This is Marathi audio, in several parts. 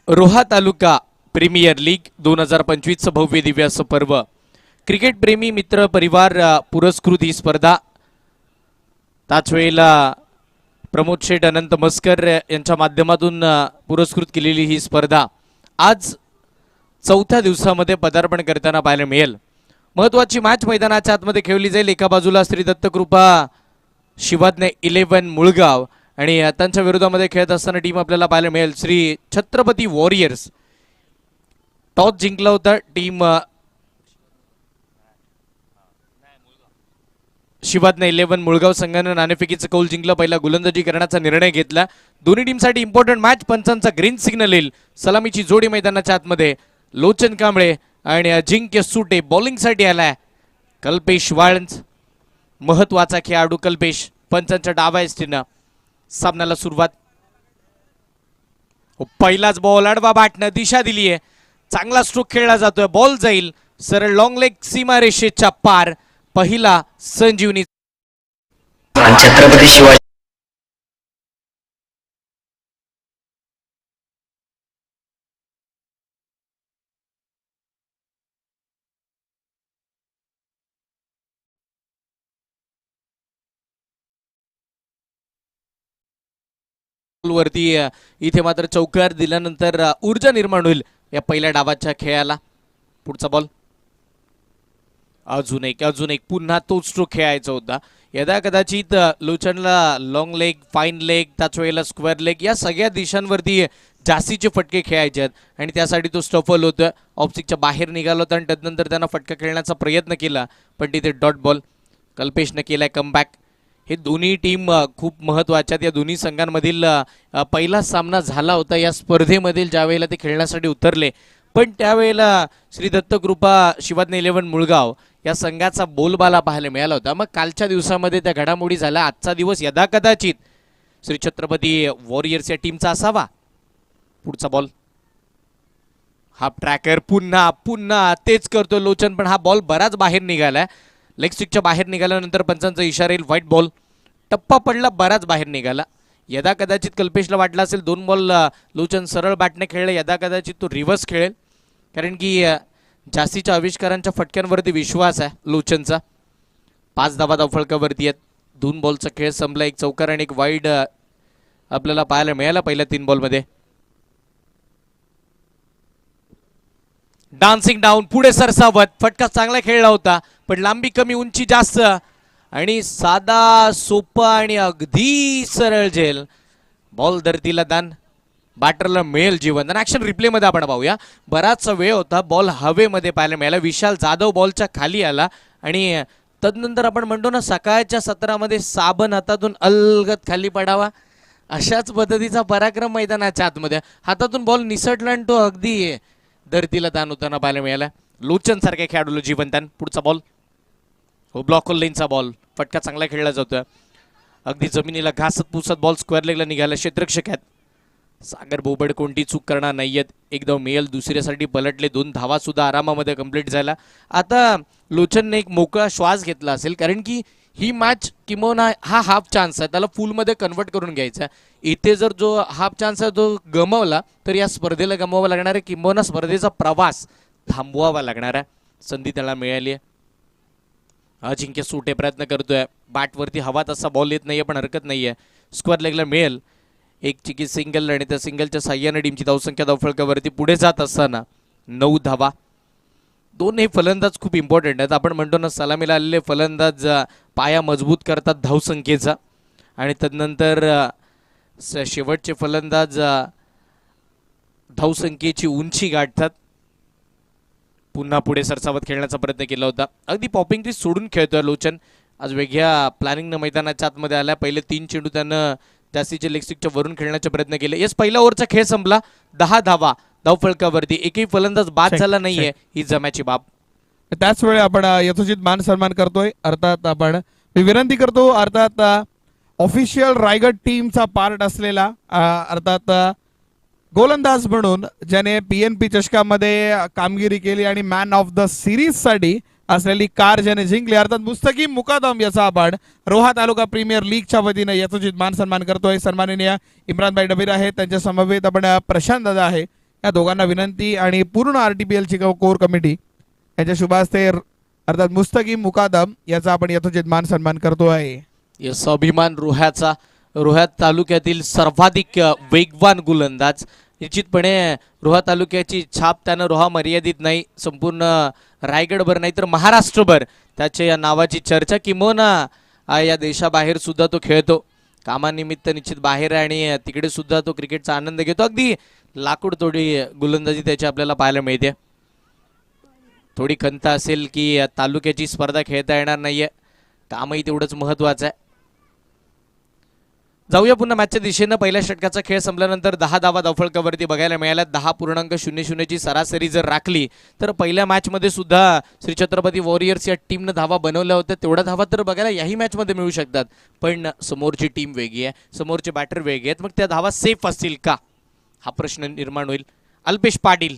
रोहा तालुका प्रीमियर लीग 2025 भव्य दिव्य असं पर्व क्रिकेट प्रेमी मित्र परिवार पुरस्कृत ही स्पर्धा त्याच वेळेला प्रमोद शेठ अनंत मस्कर यांच्या माध्यमातून पुरस्कृत केलेली ही स्पर्धा आज चौथ्या दिवसामध्ये पदार्पण करताना पाहायला मिळेल। महत्त्वाची मॅच मैदानाच्या आतमध्ये खेळली जाईल। एका बाजूला श्री दत्तकृपा शिवाज्ञ 11 मुळगाव आणि त्यांच्या विरोधामध्ये खेळत असताना टीम आपल्याला पाहायला मिळेल श्री छत्रपती वॉरियर्स। टॉस जिंकला होता टीम शिवाज्ञ 11 मुळगाव संघाने नाणेफेकीचं कौल जिंकलं। पहिला गोलंदाजी करण्याचा निर्णय घेतला। दोन्ही टीमसाठी इम्पॉर्टंट मॅच। पंचांचा ग्रीन सिग्नल येईल। सलामीची जोडी मैदानाच्या आतमध्ये लोचन कांबळे आणि अजिंक्य सुटे बॉलिंगसाठी आलाय। कल्पेश वाळंज महत्वाचा खेळाडू कल्पेश पंचांच्या डाव्या एसटीनं सामन्याला सुरुवात। पहिलाच बॉल अडवा बॅटनं दिशा दिली आहे। चांगला स्ट्रोक खेळला जातोय। बॉल जाईल सरळ लॉंग लेग सीमारेषेच्या पार। पहिला संजीवनी छत्रपती शिवाजी वरती इथे मात्र चौकार दिल्यानंतर ऊर्जा निर्माण होईल या पहिल्या डावाच्या खेळाला। पुढचा बॉल अजून एक पुन्हा तो स्ट्रोक खेळायचा होता। यदा कदाचित लोचनला लॉंग लेग फाईन लेग त्याच वेळेला स्क्वेअर लेग या सगळ्या दिशांवरती जास्तीचे फटके खेळायचे आहेत आणि त्यासाठी तो स्टफल होतोय। ऑफस्टिकच्या बाहेर निघाला होता आणि त्यानंतर त्यांना फटका खेळण्याचा प्रयत्न केला पण तिथे डॉट बॉल। कल्पेशने केलाय कमबॅक। हे दोन्ही टीम खूप महत्त्वाच्या या दोन्ही संघांमधील पहिला सामना झाला होता या स्पर्धेमधील ज्यावेळेला ते खेळण्यासाठी उतरले पण त्यावेळेला श्री दत्तकृपा शिवाज्ञ 11 मुळगाव या संघाचा बोलबाला पाहायला मिळाला होता। मग कालच्या दिवसामध्ये त्या घडामोडी झाल्या। आजचा दिवस यदा कदाचित श्री छत्रपती वॉरियर्स या टीमचा असावा। पुढचा बॉल हाफ ट्रॅकर पुन्हा तेच करतो लोचन पण हा बॉल बराच बाहेर निघालाय। लेग स्टिकच्या बाहेर निघाल्यानंतर पंचांचा इशारा येईल व्हाईट बॉल। टप्पा पडला बराच बाहेर निघाला। यदा कदाचित कल्पेशला वाटलं असेल 2 बॉल लोचन सरळ बॅटने खेळले यदा कदाचित तो रिव्हर्स खेळेल कारण की जास्तीच्या आविष्कारांच्या फटक्यांवरती विश्वास आहे लोचनचा। 5 धावा धावफलकावरती आहेत। 2 बॉलचा खेळ संपला। एक चौकार आणि एक वाईड आपल्याला पाहायला मिळाला पहिल्या 3 बॉलमध्ये। डान्सिंग डाऊन पुढे सरसावत फटका चांगला खेळला होता पण लांबी कमी उंची जास्त आणि साधा सोपा आणि अगदी सरळ झेल। बॉल धरतीला दान बॅटरला मिळेल जीवन। आणि ऍक्शन रिप्ले मध्ये आपण पाहूया। बराच वेळ होता बॉल हवेमध्ये पाहायला मिळाला। विशाल जाधव बॉलच्या खाली आला आणि तदनंतर आपण म्हणतो ना सकाळच्या सत्रामध्ये साबण हातातून अलगद खाली पडावा अशाच पद्धतीचा पराक्रम मैदानाच्या आतमध्ये। हातातून बॉल निसटला आणि तो अगदी धरतीला दान होताना पाहायला मिळाला। लोचन सारख्या खेळाडूला जीवनदान। पुढचा बॉल हो ब्लॉक लाईनचा बॉल। फटका चांगला खेळला जातोय। अगदी जमिनीला घासत पुसत बॉल स्क्वेअर लेगला निघाला। क्षेत्ररक्षक आहेत सागर बोबड कोणती चूक करणार नाहीयेत। एकदम मेल दुसऱ्यासाठी पलटले। 2 धावा सुद्धा आरामामध्ये कंप्लीट झाला। आता लोचनने एक मोकळा श्वास घेतला असेल कारण की ही मॅच किंवा हा हाफ चान्स आहे त्याला फुलमध्ये कन्वर्ट करून घ्यायचा। इथे जर जो हाफ चान्स आहे तो गमावला तर या स्पर्धेला गमवावा लागणार आहे किंवा स्पर्धेचा प्रवास थांबवावा लागणार आहे। संधी त्याला मिळाली आहे। अजिंक्य सुटे प्रयत्न करतोय बॅटवरती हवा तसा बॉल येत नाहीये पण हरकत नाहीये। स्क्वेअर लेगला मिळेल। एक चिकी सिंगल आणि त्या सिंगलच्या साह्याने टीमची धावसंख्या धावफलकावरती पुढे जात असताना 9 धावा। दोन्ही फलंदाज खूप इम्पॉर्टंट आहेत। आपण म्हणतो ना सलामीला आलेले फलंदाज पाया मजबूत करतात धावसंख्येचा आणि तदनंतर शेवटचे फलंदाज धावसंख्येची उंची गाठतात। पुन्हा पुढे सरसावत खेळण्याचा प्रयत्न केला होता। अगदी पॉपिंग ती सोडून खेळतोय लोचन। आज वेगळ्या प्लॅनिंगनं मैदानाच्या आतमध्ये आल्या। पहिले 3 चेंडू त्यानं जास्तीच्या लेग स्टिकच्या वरून खेळण्याचे प्रयत्न केले। यस पहिला ओव्हरचा खेळ संपला। 10 धावा धावफलकावरती। एकही फलंदाज बाद झाला नाहीये ही जमाची बाब। त्याच वेळी आपण यथोचित मान सन्मान करतोय। अर्थात आपण विनंती करतो अर्थात ऑफिशियल रायगड टीमचा पार्ट असलेला अर्थात गोलंदाज म्हणून ज्याने PNP चषकामध्ये कामगिरी केली आणि मॅन ऑफ द सिरीज साठी असलेली कार ज्याने जिंकली अर्थात मुस्तकीम मुकादम याचा आपण रोहा तालुका प्रीमियर लीगच्या वतीने यथोचित मान सन्मान करतोय. सन्माननीय इम्रानभाई डबीर आहेत, त्यांच्या समवेत आपण प्रशांत दादा आहे. या दोघांना विनंती आणि पूर्ण RTPL ची कोर कमिटी यांच्या शुभ हस्ते अर्थात मुस्तकीम मुकादम याचा आपण यथोचित मान सन्मान करतोय. यस, अभिमान रोह्याचा. रोहा तालुक्यातील सर्वाधिक वेगवान गोलंदाज. निश्चितपणे रोहा तालुक्याची छाप त्यानं रोहा मर्यादित नाही, संपूर्ण रायगडभर नाही तर महाराष्ट्रभर त्याच्या या नावाची चर्चा किंबहुना या देशाबाहेर सुद्धा तो खेळतो. कामानिमित्त निश्चित बाहेर आहे आणि तिकडे सुद्धा तो क्रिकेटचा आनंद घेतो. अगदी लाकूड तोडी गोलंदाजी त्याची आपल्याला पाहायला मिळते. थोडी खंत असेल की तालुक्याची स्पर्धा खेळता येणार नाहीये, कामही तेवढंच महत्वाचं आहे. जाऊया पुन्हा मॅचच्या दिशेनं. पहिल्या षटकाचा खेळ संपल्यानंतर 10 धावा धावफलकावरती बघायला मिळाल्या. 10.00 ची सरासरी जर राखली तर पहिल्या मॅचमध्ये सुद्धा श्री छत्रपती वॉरियर्स या टीमनं धावा बनवल्या होत्या. तेवढ्या धावा तर बघायला याही मॅचमध्ये मिळू शकतात, पण समोरची टीम वेगळी आहे, समोरचे बॅटर वेगळे आहेत. मग त्या धावा सेफ असतील का, हा प्रश्न निर्माण होईल. अल्पेश पाटील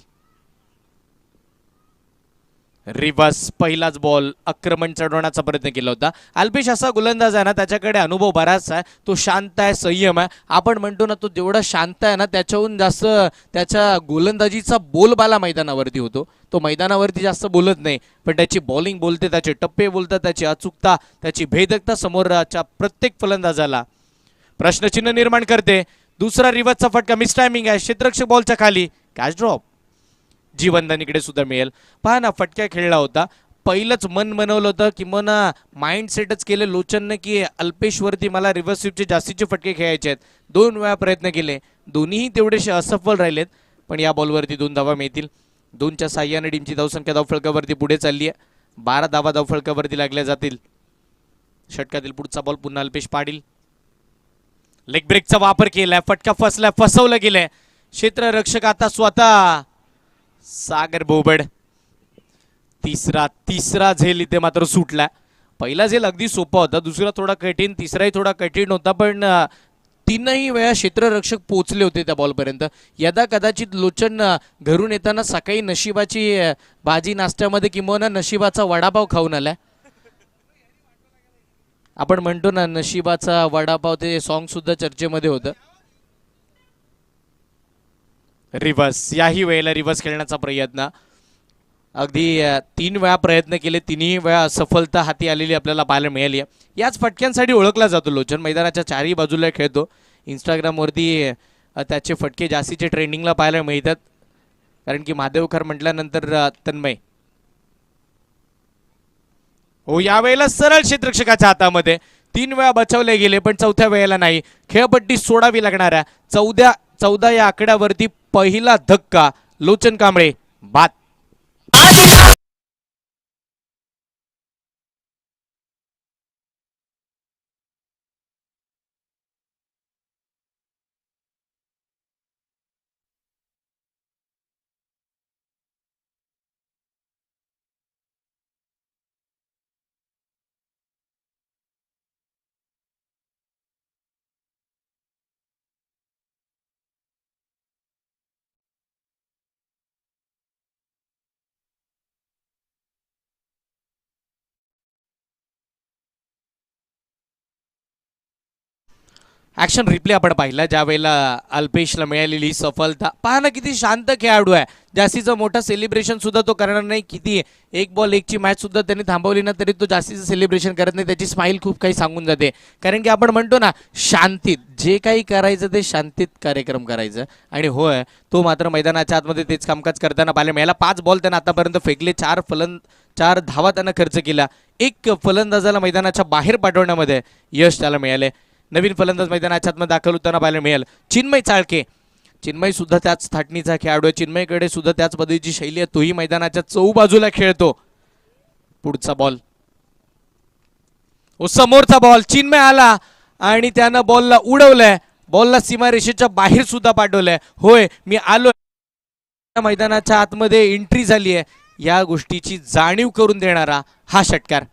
रिव्हर्स, पहिलाच बॉल आक्रमण चढवण्याचा प्रयत्न केला होता. अल्पेश असा गोलंदाज आहे ना, त्याच्याकडे अनुभव बराच आहे, तो शांत आहे, संयम आहे. आपण म्हणतो ना, तो जेवढा शांत आहे ना, त्याच्याहून जास्त त्याच्या गोलंदाजीचा बोलबाला मैदानावरती होतो. तो मैदानावरती जास्त बोलत नाही, पण त्याची बॉलिंग बोलते, त्याचे टप्पे बोलतात, त्याची अचूकता, त्याची भेदकता समोरच्या प्रत्येक फलंदाजाला प्रश्नचिन्ह निर्माण करते. दुसरा रिव्हर्सचा फटका, मिस टायमिंग आहे, क्षेत्ररक्षक बॉलच्या खाली, कॅच ड्रॉप. जीवनदान इकडे सुद्धा मिळेल. पहा ना, फटक्या खेळला होता, पहिलंच मन बनवलं होतं किंवा माइंड सेटच केलं लोचननं की अल्पेशवरती मला रिव्हर्स स्वीपचे जास्तीचे फटके खेळायचे आहेत. 2 वेळा प्रयत्न केले, दोन्हीही तेवढेसे असफल राहिलेत, पण या बॉलवरती 2 धावा मिळतील. 2च्या साह्याने टीमची धावसंख्या धावफलकावरती पुढे चालली आहे. 12 धावा धावफलकावरती लागल्या जातील. षटकातील पुढचा बॉल पुन्हा अल्पेश पाटील. लेग ब्रेकचा वापर केलाय, फटका फसलाय, फसवलं गेलंय. क्षेत्ररक्षक आता स्वतः सागर बोबड. तिसरा झेल इथे मात्र सुटला. पहिला झेल अगदी सोपा होता, दुसरा थोडा कठीण, तिसराही थोडा कठीण होता, पण 3ही वेळा क्षेत्ररक्षक पोहोचले होते त्या बॉलपर्यंत. यदा कदाचित लोचन घरून येताना सकाळी नशिबाची भाजी नाश्त्यामध्ये किंवा नशिबाचा वडापाव खाऊन आलाय. आपण म्हणतो ना, नशिबाचा वडापाव, ते सॉन्ग सुद्धा चर्चेमध्ये होतं. रिव्हर्स, याही वेळेला रिव्हर्स खेळण्याचा प्रयत्न. अगदी 3 वेळा प्रयत्न केले, 3ही वेळा असफलता हाती आलेली आपल्याला पाहायला मिळाली आहे. याच फटक्यांसाठी ओळखला जातो लोचन. मैदानाच्या चारही बाजूला खेळतो. इंस्टाग्रामवरती त्याचे फटके जास्तीचे ट्रेंडिंगला पाहायला मिळतात, कारण की महादेवकर म्हटल्यानंतर तन्मय. हो, यावेळेला सरळ क्षेत्ररक्षकाच्या हातामध्ये. 3 वेळा बचावले गेले, पण 4थ्या वेळेला नाही. खेळपट्टी सोडावी लागणार आहे. 14 या आकड्यावरती पहिला धक्का. लोचन कांबळे बाद. ऍक्शन रिप्ले आपण पाहिला, ज्या वेळेला अल्पेशला मिळालेली सफलता. पहा ना, किती शांत खेळाडू आहे. जास्तीचं मोठं सेलिब्रेशन सुद्धा तो करणार नाही. किती 1 बॉल 1ची मॅच सुद्धा त्यांनी थांबवली ना, तरी तो जास्तीचं सेलिब्रेशन करत नाही. त्याची स्माईल खूप काही सांगून जाते, कारण की आपण म्हणतो ना, शांतीत जे काही करायचं ते शांतीत कार्यक्रम करायचं. आणि होय, तो मात्र मैदानाच्या आतमध्ये तेच कामकाज करताना पाहायला मिळाला. 5 बॉल त्यांना आतापर्यंत फेकले, 4 धावा त्यांना खर्च केला. 1 फलंदाजाला मैदानाच्या बाहेर पाठवण्यामध्ये यश त्याला मिळाले. नवीन फलंदाज मैदानाच्या आतमध्ये दाखल होताना पाहायला मिळेल चिन्मय चाळके. चिन्मय सुद्धा त्याच थाटणीचा खेळाडू आहे. चिन्मयकडे सुद्धा त्याच पद्धतीची शैली आहे, तोही मैदानाच्या चौबाजूला खेळतो. पुढचा बॉल, समोरचा बॉल, चिन्मय आला आणि त्यानं बॉलला उडवलंय, बॉलला सीमारेषेच्या बाहेर सुद्धा पाठवलंय. होय, मी आलो, मैदानाच्या आतमध्ये एंट्री झाली आहे, या गोष्टीची जाणीव करून देणारा हा षटकार.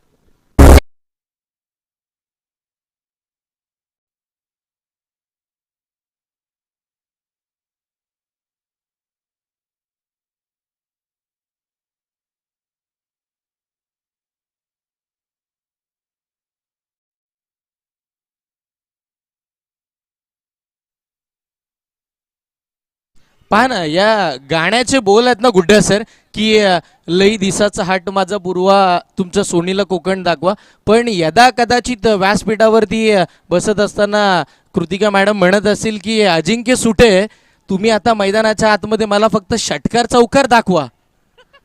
पहा ना, या गाण्याचे बोल आहेत ना गुड्डा सर, की लई दिसाचा हाट माझा पूर्वा तुमच्या सोनीला कोकण दाखवा. पण यदा कदाचित व्यासपीठावरती बसत असताना कृतिका मॅडम म्हणत असतील की अजिंक्य सुटे, तुम्ही आता मैदानाच्या आतमध्ये मला फक्त षटकार चौकार दाखवा,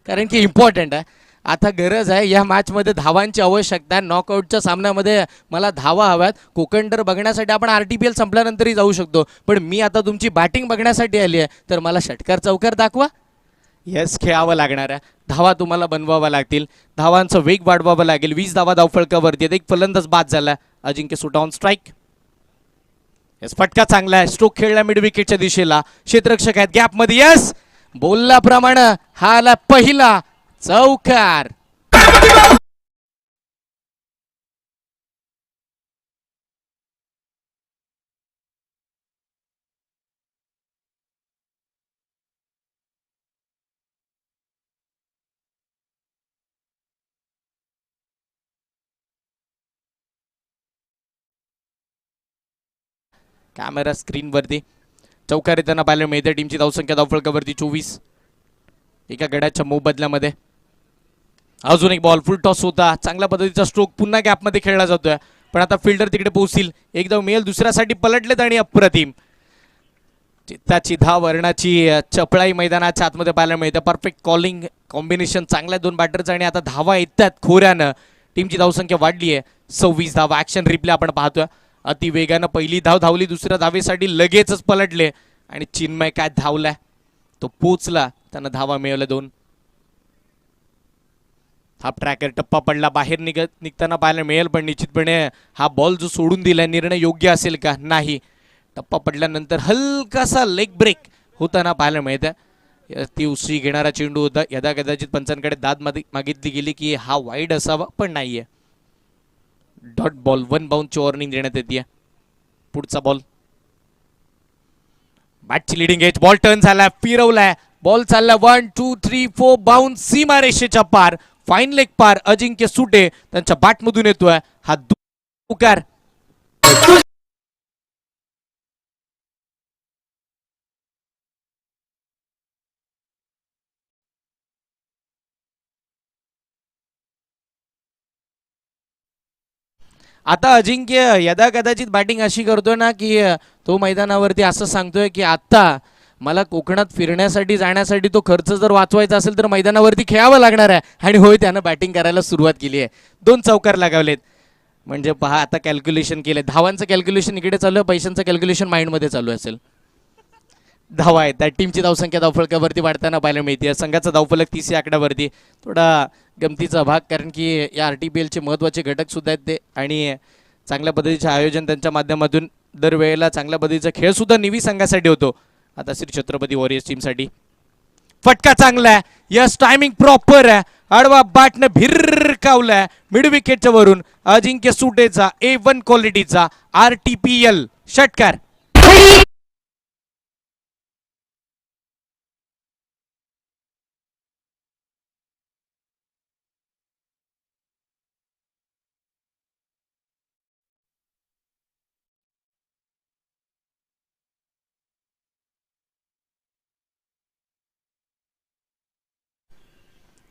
कारण की इम्पॉर्टंट आहे. आता गरज आहे या मॅचमध्ये धावांची आवश्यकता आहे. नॉकआउटच्या सामन्यामध्ये मला धावा हव्यात. कोकणडर बघण्यासाठी आपण RTPL संपल्यानंतरही जाऊ शकतो, पण मी आता तुमची बॅटिंग बघण्यासाठी आली आहे, तर मला षटकार चौकार दाखवा. येस, खेळावं लागणार आहे. धावा तुम्हाला बनवाव्या लागतील, धावांचा वेग वाढवावा लागेल. 20 धावा धावफलकावरती आहेत. एक फलंदाज बाद झाला. अजिंक्य सुटा ऑन स्ट्राईक. येस, फटका चांगला आहे. स्ट्रोक खेळला मिड विकेटच्या दिशेला. क्षेत्ररक्षक आहेत गॅपमध्ये. येस, बोलल्याप्रमाणे हा आला पहिला चौकार. कॅमेरा स्क्रीनवरती चौकार येताना पाहायला मिळते. टीमची धावसंख्या धावफलकावरती 24. एका गड्याच्या मोबदल्यामध्ये अजून एक बॉल. फुल टॉस होता. चांगल्या पद्धतीचा स्ट्रोक पुन्हा गॅपमध्ये खेळला जातोय, पण आता फिल्डर तिकडे पोहोचतील. एकदा मेल दुसऱ्यासाठी पलटलेत आणि अप्रतिम चित्ताची धाव वर्णाची चपळाई मैदानाच्या आतमध्ये पाहायला मिळते. परफेक्ट कॉलिंग कॉम्बिनेशन चांगल्या दोन बॅटरचं आणि आता धावा येतात खोऱ्यानं. टीमची धावसंख्या वाढली आहे. 26 धावा. ॲक्शन रिप्ले आपण पाहतोय. अति वेगानं पहिली धाव धावली, दुसऱ्या धावेसाठी लगेचच पलटले आणि चिन्मय काय धावलाय, तो पोचला, त्यांना धावा मिळवल्या 2. हाफ ट्रॅकर टप्पा पडला. बाहेर निघताना पाहायला मिळेल, पण निश्चितपणे हा बॉल जो सोडून दिलाय निर्णय योग्य असेल का? नाही. टप्पा पडल्यानंतर हलकासा लेग ब्रेक होताना पाहायला मिळतं. ती उसळी घेणारा चेंडू होता. यदा कदाचित पंचांकडे दाद मागितली गेली की हा वाईड असावा, पण नाहीये. Dot ball. 1 बाउंडची वॉर्निंग देण्यात येते. पुढचा बॉल. बॅटची लिडिंग एज. बॉल टर्न झाला, फिरवलाय. बॉल चालला 1 2 3 4 बाउंड सीमारेषेच्या पार. फाईन लेग पार. अजिंक्य सुटे त्यांच्या बॅटमधून येतोय हा चौकार. आता अजिंक्य यदा कदाचित बॅटिंग अशी करतोय ना की तो मैदानावरती असं सांगतोय की आता मला कोकणात फिरण्यासाठी जाण्यासाठी तो खर्च जर वाचवायचा असेल तर मैदानावरती खेळावं लागणार आहे. आणि होय, त्यानं बॅटिंग करायला सुरुवात केली आहे. 2 चौकार लगावलेत. म्हणजे पहा, आता कॅल्क्युलेशन केले. धावांचं कॅल्क्युलेशन इकडे चालू आहे, पैशांचं कॅल्क्युलेशन माइंडमध्ये चालू असेल. धावा आहेत. त्या टीमची धावसंख्या धावफलकावरती वाढताना पाहायला मिळते. संघाचा धावफलक 30 या आकड्यावरती. थोडा गमतीचा भाग, कारण की या RTPLचे महत्त्वाचे घटक सुद्धा आहेत ते, आणि चांगल्या पद्धतीचे आयोजन त्यांच्या माध्यमातून दरवेळेला चांगल्या पद्धतीचा खेळ सुद्धा निवी संघासाठी होतो. आता श्री छत्रपती वॉरियर्स टीमसाठी फटका चांगला आहे. यस, टायमिंग प्रॉपर आहे. आडवा बॅटनं भिरकावलाय मिड विकेटच्या वरून. अजिंक्य सुटेचा A1 क्वालिटीचा RTPL षटकार.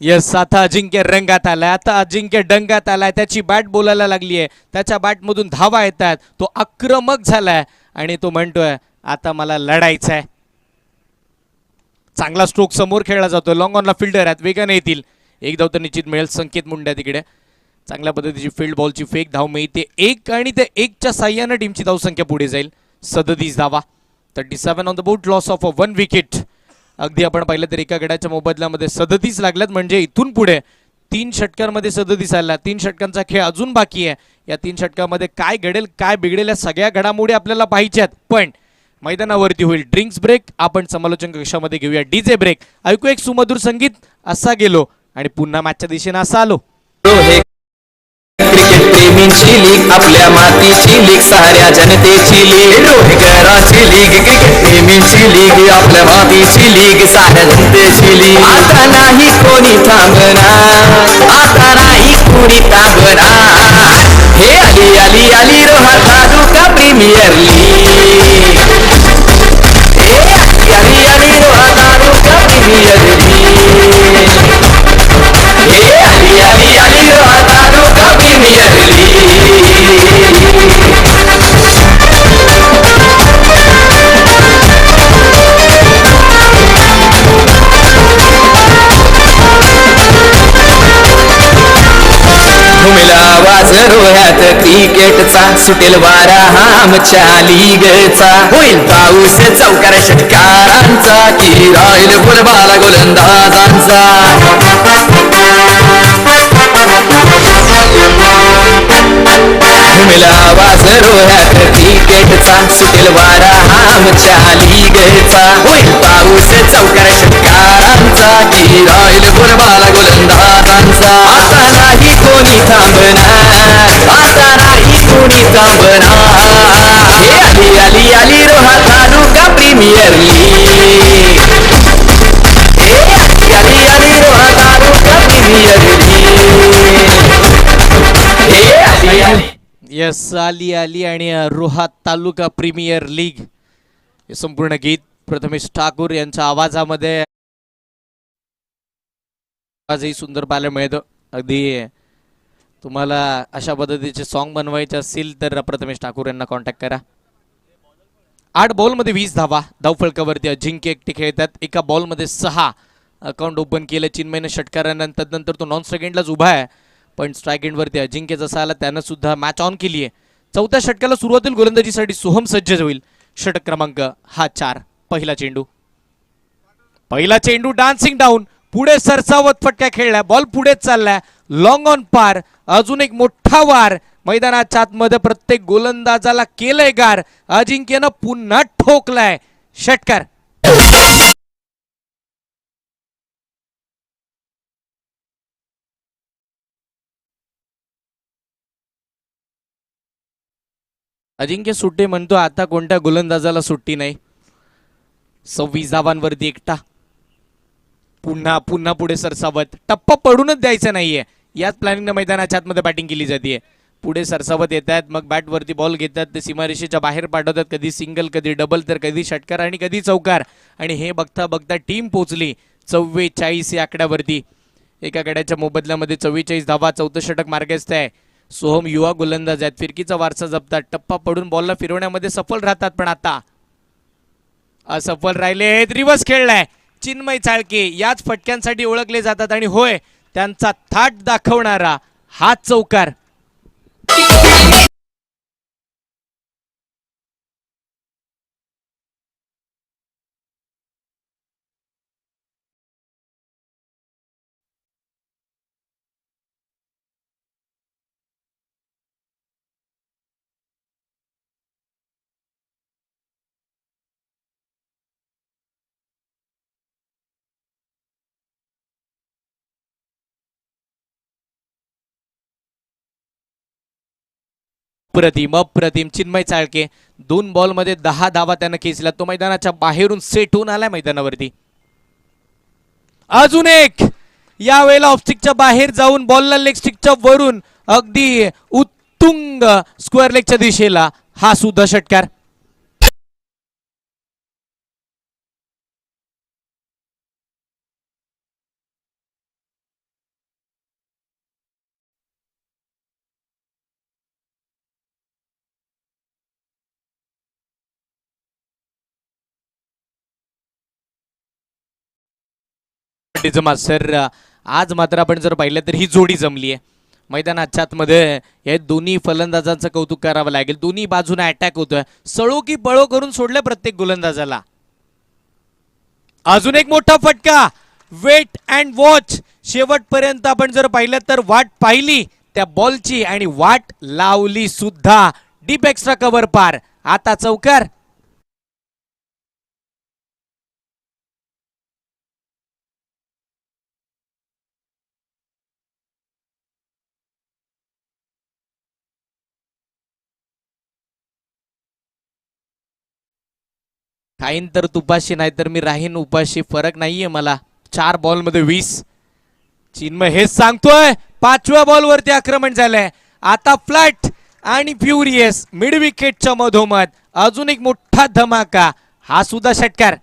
येस, आता अजिंक्य रंगात आलाय. आता अजिंक्य डंगात आलाय. त्याची बॅट बोलायला लागली आहे. त्याच्या बॅटमधून धावा येतात. तो आक्रमक झालाय आणि तो म्हणतोय आता मला लढायचं आहे. चांगला स्ट्रोक समोर खेळला जातो. लॉंग ऑनला फिल्डर आहेत, वेगाने येतील. एक धाव तर निश्चित मिळेल. संकेत मुंड्या तिकडे. चांगल्या पद्धतीची फील्ड बॉलची फेक धाव मिळते. 1 आणि ते 1च्या साह्यानं टीमची धावसंख्या पुढे जाईल. 37 धावा. 37 on the board. Loss of 1 wicket. अगदी आपण पाहिलं तर एका गड्याच्या मोबदल्यामध्ये 37 लागल्यात. म्हणजे इथून पुढे 3 षटकांमध्ये 37 आला. 3 षटकांचा खेळ अजून बाकी आहे. या 3 षटकांमध्ये काय घडेल, काय बिघडेल, या सगळ्या घडामोडी आपल्याला पाहिजेत. पण मैदानावरती होईल ड्रिंक्स ब्रेक. आपण समालोचन कक्षामध्ये घेऊया DJ ब्रेक. ऐकू एक सुमधुर संगीत. असा गेलो आणि पुन्हा मॅचच्या दिशेने असा आलो. क्रिकेट प्रेमींची लीग, आपल्या मातीची लीग, साऱ्या जनतेची लीग, रोहिगराची लीग. क्रिकेट प्रेमींची लीग, आपल्या मातीची लीग, साऱ्या जनतेची लीग. आता नाही कोणी थांबणार, आता नाही कोणी थांबणार. हे आली आली आली रोहा तालुका प्रीमियर लीग. हे आली आली आली डोळ्यात क्रिकेटचा सुटेल वारा आमच्या लीगचा होईल पाऊस चौकार षटकारांचा की राहील फुलबाला गोलंदाजांचा घुमला आवाज डोळ्यात क्रिकेटचा सुटेल वारा आमच्या लीगचा होईल पाऊस चौकार षटकारांचा की राहील फुलबाला गोलंदाजांचा आता नाही कोणी थांबणार आता नाही कोणी थांबणार हे आली आली आली रोहा तालुका प्रीमियर लीग हे आली आली आली रोहा तालुका प्रीमियर लीग हे आली आली यस आली आली आणि रोहा तालुका प्रीमियर लीग हे संपूर्ण गीत प्रथमेश ठाकूर यांच्या आवाजामध्ये आवाजही सुंदर पाहायला मिळतं. अगदी तुम्हाला अशा पद्धतीचे सॉन्ग बनवायचे असतील तर प्रथमेश ठाकूर यांना कॉन्टॅक्ट करा. 8 बॉलमध्ये 20 धावा धावफलकावरती अजिंक्य एकटे खेळतात. एका बॉलमध्ये 6 अकाउंट ओपन केलं चिन्मयनं षटकारानंतर. नंतर तो नॉन स्ट्राईक उभा आहे पण स्ट्राईक एंडवरती अजिंक्य जसा आला त्यानं सुद्धा मॅच ऑन केली आहे. चौथ्या षटकाला सुरुवातील गोलंदाजीसाठी सोहम सज्ज होईल. षटक क्रमांक हा 4. पहिला चेंडू डान्सिंग डाऊन पुढे सरसावत फटका खेळलाय. बॉल पुढे चाललाय लॉंग ऑन पार. अजून एक मोठा वार मैदानाच्या आतमध्ये प्रत्येक गोलंदाजाला केलंय गार. अजिंक्यनं पुन्हा ठोकलाय षटकार. अजिंक्य सुट्टी म्हणतो आता कोणत्या गोलंदाजाला सुट्टी नाही. 26 धावांवरती एकटा. पुन्हा पुन्हा पुढे सरसावत. टप्पा पडूनच द्यायचा नाहीये याच प्लॅनिंगनं मैदानाच्या आतमध्ये बॅटिंग केली जाते. पुढे सरसावत येत आहेत मग बॅटवरती बॉल घेतात ते सीमारेषेच्या बाहेर पाठवतात. कधी सिंगल कधी डबल तर कधी षटकार आणि कधी चौकार. आणि हे बघता बघता टीम पोचली 44 या आकड्यावरती. एका गड्याच्या मोबदल्यामध्ये 44 धावा. चौथं षटक मार्गस्थ आहे. सोहम युवा गोलंदाज आहेत. फिरकीचा वारसा जपतात. टप्पा पडून बॉलला फिरवण्यामध्ये सफल राहतात पण आता असफल राहिले. रिवर्स खेळलाय चिन्मय चाळके. याच फटक्यांसाठी ओळखले जातात आणि होय त्यांचा थाट दाखवणारा हा चौकार. अप्रतिम चिन्मय चाळके 2 बॉलमध्ये 10 धावा त्यानं खेचल्या. तो मैदानाच्या बाहेरून सेट होऊन आलाय मैदानावरती. अजून एक यावेळेला ऑफस्टिकच्या बाहेर जाऊन बॉलला लेग स्टिकच्या वरून अगदी उत्तुंग स्क्वेअर लेगच्या दिशेला हा सुद्धा षटकार. जमा सर आज मात्र आपण जर पाहिलं तर ही जोडी जमली आहे मैदानाच्या आतमध्ये. या दोन्ही फलंदाजांचं कौतुक करावं लागेल. दोन्ही बाजूने अटॅक होतोय. सळो की पळो करून सोडलं प्रत्येक गोलंदाजाला. अजून एक मोठा फटका. Wait and watch. शेवटपर्यंत आपण जर पाहिलं तर वाट पाहिली त्या बॉलची आणि वाट लावली सुद्धा. डीप एक्स्ट्रा कव्हर पार. आता चौकार. खाईन तर तुपाशी नाही तर मी राहीन उपाशी. फरक नाहीये मला. 4 बॉलमध्ये 20. चिन्मय हेच सांगतोय. 5व्या बॉलवरती आक्रमण झालंय. आता फ्लॅट आणि फ्युरियस मिड विकेटच्या मधोमध अजून एक मोठा धमाका. हा सुद्धा षटकार.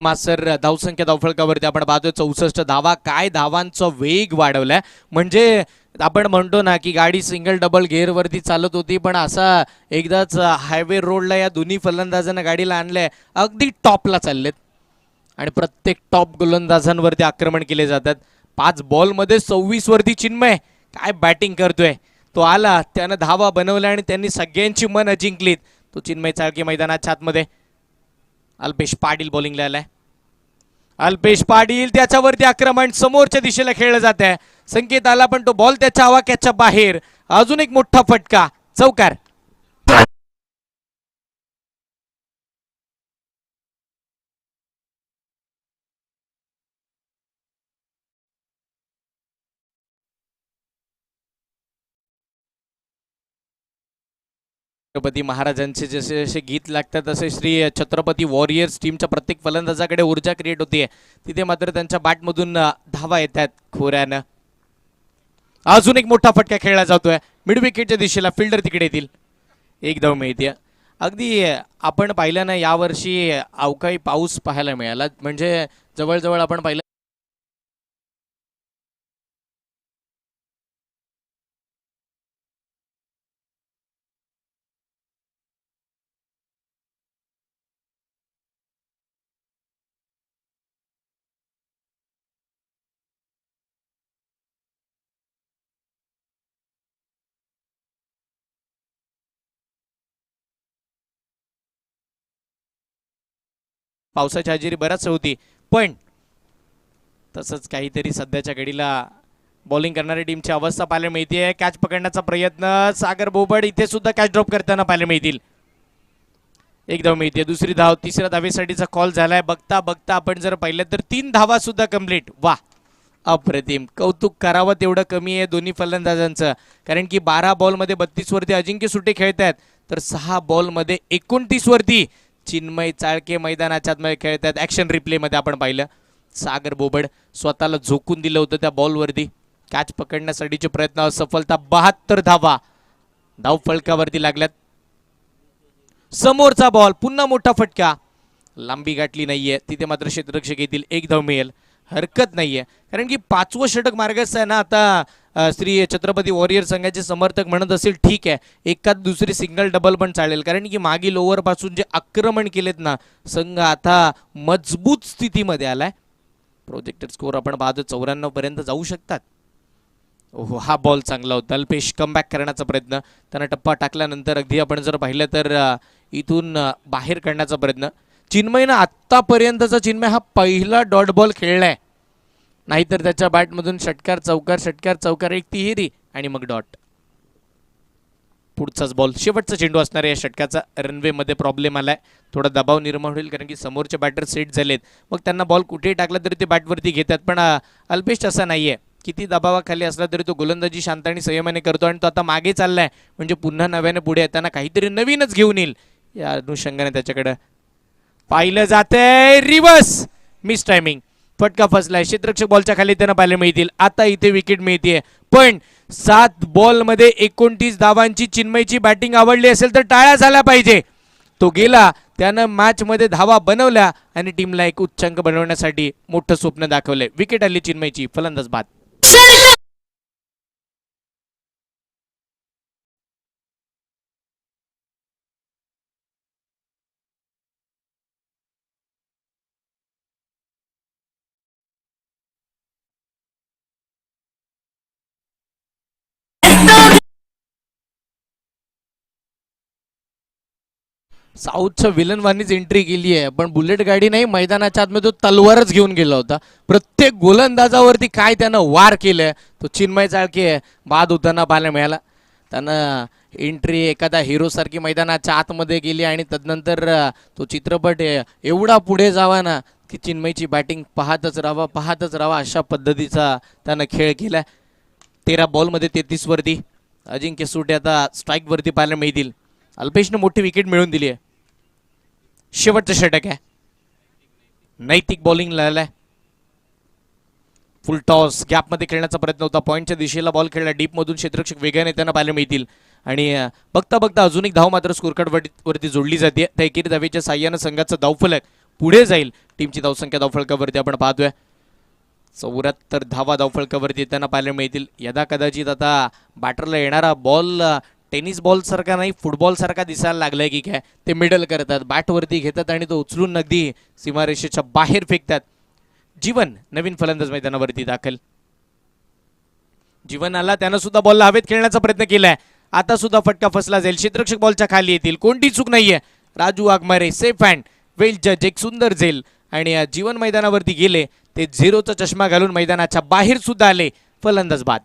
मास्तर धावसंख्या धावफलकावरती आपण पाहतोय 64 धावा. काय धावांचा वेग वाढवलाय, म्हणजे आपण म्हणतो ना की गाडी सिंगल डबल गेअरवरती चालत होती, पण असा एकदाच हायवे रोडला या दोन्ही फलंदाजांना गाडीला आणलंय, अगदी टॉपला चाललेत आणि प्रत्येक टॉप गोलंदाजांवरती आक्रमण केले जातात. 5 बॉलमध्ये 26 वरती चिन्मय काय बॅटिंग करतोय. तो आला, त्यानं धावा बनवल्या आणि त्यांनी सगळ्यांची मन जिंकलीत. तो चिन्मय चाळके मैदानाच्या आतमध्ये. अल्पेश पाटील बॉलिंगला आलाय. अल्पेश पाटील, त्याच्यावरती आक्रमण समोरच्या दिशेला खेळलं जात आहे. संकेत आला पण तो बॉल त्याच्या आवाक्याच्या बाहेर. अजून एक मोठा फटका, चौकार. छत्रपती महाराजांचे जसे जसे गीत लागतात तसे श्री छत्रपती वॉरियर्स टीमच्या प्रत्येक फलंदाजाकडे ऊर्जा क्रिएट होतीये. तिथे मात्र त्यांच्या बॅटमधून धावा येतात खोऱ्यानं. अजून एक मोठा फटका खेळला जातोय मिड विकेटच्या दिशेला. फिल्डर तिकडे येतील. एक धाव मिळते. अगदी आपण पाहिलं ना, यावर्षी अवकाळी पाऊस पाहायला मिळाला, म्हणजे जवळजवळ आपण पाहिलं पावसाची हजेरी बराच होती, पण तसंच काहीतरी सध्याच्या घडीला बॉलिंग करणाऱ्या टीमची अवस्था पाहायला मिळते. कॅच पकडण्याचा प्रयत्न, सागर बोबड इथे सुद्धा कॅच ड्रॉप करताना पाहायला मिळतील. एक धाव मिळते. दुसरी धाव, तिसऱ्या धावेसाठीचा कॉल झालाय. बघता बघता आपण जर पाहिलं तर 3 धावा सुद्धा कंप्लीट. वा, अप्रतिम. कौतुक करावं तेवढं कमी आहे दोन्ही फलंदाजांचं, कारण की 12 बॉलमध्ये 32 वरती अजिंक्य सुटे खेळतात, तर 6 बॉलमध्ये 29 वरती चिन्मय चाळके मैदानाच्या आतमध्ये खेळतात. ऍक्शन रिप्ले मध्ये आपण पाहिलं सागर बोबड स्वतःला झोकून दिलं होतं त्या बॉलवरती. कॅच पकडण्यासाठीचे प्रयत्न असफलता. 72 धावा धाव फलकावरती लागल्यात. समोरचा बॉल, पुन्हा मोठा फटका, लांबी गाठली नाहीये. तिथे मात्र क्षेत्ररक्षक येतील. एक धाव मिळेल, हरकत नाहीये, कारण की 5वं षटक मार्गस्थ आहे ना आता. श्री छत्रपती वॉरियर संघाचे समर्थक म्हणत असेल ठीक आहे, एकात दुसरी सिंगल डबल पण चालेल, कारण की मागील ओव्हर पासून जे आक्रमण केलेत ना, संघ आता मजबूत स्थितीमध्ये आलाय. प्रोजेक्टेड स्कोर आपण पाहतो 94 पर्यंत जाऊ शकतात. ओहो, हा बॉल चांगला होता. अल्पेश कमबॅक करण्याचा प्रयत्न, त्यांना टप्पा टाकल्यानंतर अगदी आपण जर पाहिलं तर इथून बाहेर काढण्याचा प्रयत्न. चिन्मयनं आत्तापर्यंतचा चिन्मय हा पहिला डॉट बॉल खेळलाय, नाहीतर त्याच्या बॅटमधून षटकार चौकार, एक तिहेरी आणि मग डॉट. पुढचाच बॉल, शेवटचा चेंडू असणार आहे या षटकाचा. रनवेमध्ये प्रॉब्लेम आलाय, थोडा दबाव निर्माण होईल, कारण की समोरचे बॅटर सेट झालेत, मग त्यांना बॉल कुठेही टाकला तरी ते बॅटवरती घेतात. पण अल्पेश असा नाहीये, किती दबावाखाली असला तरी तो गोलंदाजी शांत आणि संयमाने करतो, आणि तो आता मागे चाललाय, म्हणजे पुन्हा नव्याने पुढे येताना काहीतरी नवीनच घेऊन येईल. या अनुषंगाने त्याच्याकडे पाहिलं जातंय. रिव्हर्स मिस टायमिंग, फटका फसलाय. क्षेत्ररक्षक बॉलच्या खाली त्यांना पाहायला मिळतील. आता इथे विकेट मिळते, पण 7 बॉलमध्ये 29 धावांची चिन्मयची बॅटिंग आवडली असेल तर टाळ्या झाल्या पाहिजे. तो गेला, त्यानं मॅच मध्ये धावा बनवल्या आणि टीमला एक उच्चांक बनवण्यासाठी मोठं स्वप्न दाखवलंय. विकेट आली चिन्मयची, फलंदाज बाद. साऊथच्या विलन वानीच एंट्री केली आहे, पण बुलेट गाडी नाही, मैदानाच्या आतमध्ये तो तलवारच घेऊन गेला होता. प्रत्येक गोलंदाजावरती काय त्यानं वार केलंय. तो चिन्मय चाळके बाद होताना पाहायला मिळाला. त्यानं एंट्री एखादा हिरो सारखी मैदानाच्या आतमध्ये गेली आणि तदनंतर तो चित्रपट एवढा पुढे जावा ना की चिन्मयची बॅटिंग पाहतच राहावा अशा पद्धतीचा त्यानं खेळ केलाय. 13 बॉलमध्ये 33 वरती अजिंक्य सुटे आता स्ट्राईक वरती पाहायला मिळतील. अल्पेशनं मोठी विकेट मिळवून दिली आहे. शेवटचं षटक आहे, नैतिक बॉलिंग लागलाय. फुल टॉस गॅपमध्ये खेळण्याचा प्रयत्न होता. पॉईंटच्या दिशेला बॉल खेळला, डीपमधून क्षेत्ररक्षक वेगाने त्यांना पाहायला मिळतील. आणि बघता बघता अजून एक धाव मात्र स्कोरकार्ड वरती जोडली जाते. त्या एकेरी धावेच्या साह्यानं संघाचा धावफलक पुढे जाईल. टीमची धावसंख्या धावफलकावरती आपण पाहतोय 74 धावा धावफलकावरती येताना पाहायला मिळतील. यदा कदाचित आता बॅटरला येणारा बॉल टेनिस बॉल सारखा नाही, फुटबॉल सारखा दिसायला लागलाय की काय. ते मिडल करतात, बॅटवरती घेतात आणि तो उचलून अगदी सीमारेषेच्या बाहेर फेकतात. जीवन नवीन फलंदाज मैदानावरती दाखल. जीवन आला, त्यानं सुद्धा बॉलला हवेत खेळण्याचा प्रयत्न केलाय. आता सुद्धा फटका फसला जाईल. क्षेत्ररक्षक बॉलच्या खाली येतील, कोणती चूक नाहीये. राजू वाघमारे सेफ हँड, वेल जज, एक सुंदर झेल आणि जीवन मैदानावरती गेले. ते 0चा चष्मा घालून मैदानाच्या बाहेर सुद्धा आले. फलंदाज बाद.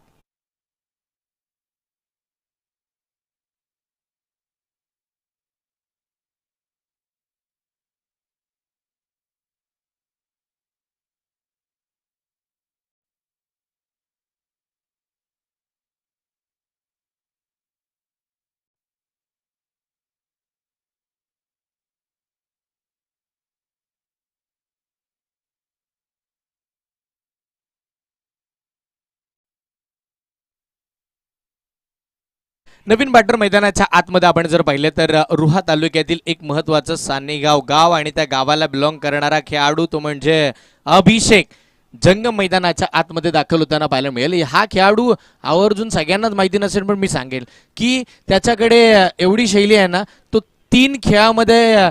नवीन बॅटर मैदानाच्या आतमध्ये आपण जर पाहिलं तर रुहा तालुक्यातील एक महत्वाचं सानेगाव गाव आणि त्या गावाला बिलॉंग करणारा खेळाडू तो म्हणजे अभिषेक जंगम मैदानाच्या आतमध्ये दाखल होताना पाहायला मिळेल. हा खेळाडू आवर्जून सगळ्यांनाच माहिती नसेल पण मी सांगेल की त्याच्याकडे एवढी शैली आहे ना, तो 3 खेळामध्ये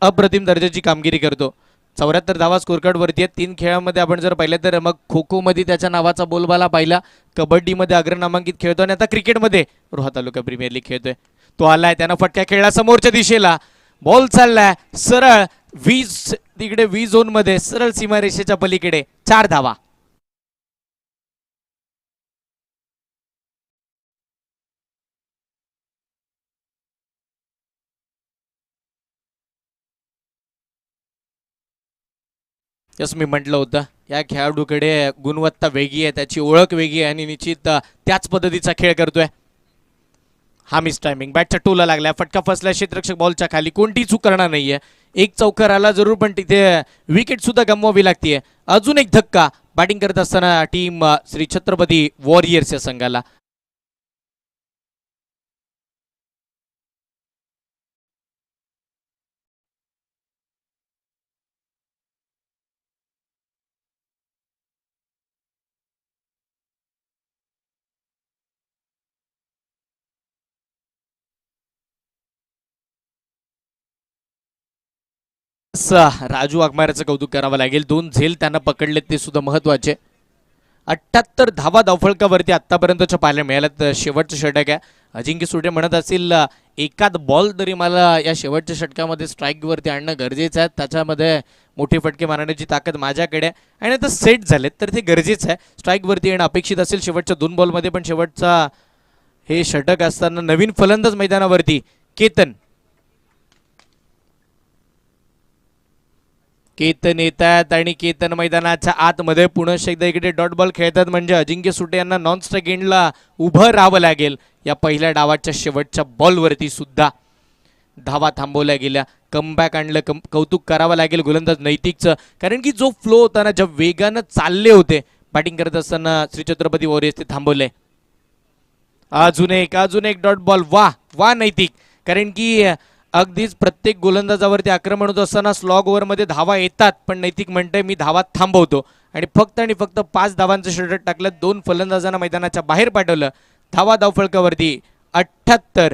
अप्रतिम दर्जाची कामगिरी करतो. 74 धावा स्कोर कार्ड वरती आहेत 3 खेळामध्ये. आपण जर पाहिलं तर मग खो खो मध्ये त्याच्या नावाचा बोलबाला पाहिला, कबड्डीमध्ये अग्रनामांकित खेळतो आणि आता क्रिकेटमध्ये रोहा तालुका प्रीमियर लीग खेळतोय. तो आलाय, त्यानं फटका खेळला समोरच्या दिशेला, बॉल चाललाय सरळ 20 तिकडे 20 झोन मध्ये, सरळ सीमारेषेच्या पलीकडे. 4 धावा. जसं मी म्हटलं होतं या खेळाडूकडे गुणवत्ता वेगळी आहे, त्याची ओळख वेगळी आहे आणि निश्चित त्याच पद्धतीचा खेळ करतोय. हा मिस टायमिंग, बॅटच्या टोला लागला, फटका फसला क्षेत्ररक्षक बॉलच्या खाली. कोणती चूक करणार नाहीये. एक चौकार आला जरूर पण तिथे विकेट सुद्धा गमवावी लागतीये. अजून एक धक्का बॅटिंग करत असताना टीम श्री छत्रपती वॉरियर्स या संघाला. राजू वाघमारेचं कौतुक करावं लागेल. 2 झेल त्यांना पकडलेत ते सुद्धा महत्वाचे. 78 धावा धावफलकावरती आतापर्यंतच्या पाहायला मिळाल्यात. शेवटचं षटक आहे. अजिंक्य सुटे म्हणत असतील एकाद बॉल तरी मला या शेवटच्या षटकामध्ये स्ट्राईकवरती आणणं गरजेचं आहे, त्याच्यामध्ये मोठे फटके मारण्याची ताकद माझ्याकडे आहे आणि आता सेट झालेत तर ते गरजेचं आहे. स्ट्राईकवरती येणं अपेक्षित असेल शेवटच्या 2 बॉलमध्ये, पण शेवटचा हे षटक असताना नवीन फलंदाज मैदानावरती केतन येतात आणि केतन मैदानाच्या आतमध्ये पुन्हा एकदा इकडे डॉट बॉल खेळतात म्हणजे अजिंक्य सुटे यांना नॉन स्ट्राईक एंडला उभं राहावं लागेल. या पहिल्या डावाच्या शेवटच्या बॉलवरती सुद्धा धावा थांबवल्या गेल्या. कमबॅक आणलं, कौतुक करावं लागेल गोलंदाज नैतिकचं, कारण की जो फ्लो होता ना, ज्या वेगानं चालले होते बॅटिंग करत असताना श्री छत्रपती वॉरियर्स, ते थांबवले. अजून एक डॉट बॉल. वा नैतिक, कारण की अगदीच प्रत्येक गोलंदाजावरती आक्रमण होत असताना स्लॉग ओव्हरमध्ये धावा येतात, पण नैतिक म्हणतंय मी धावा थांबवतो आणि फक्त 5 धावांचं षटक टाकलं. 2 फलंदाजांना मैदानाच्या बाहेर पाठवलं. धावा धावफलकावरती 78,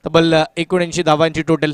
तब्बल 79 धावांची टोटल.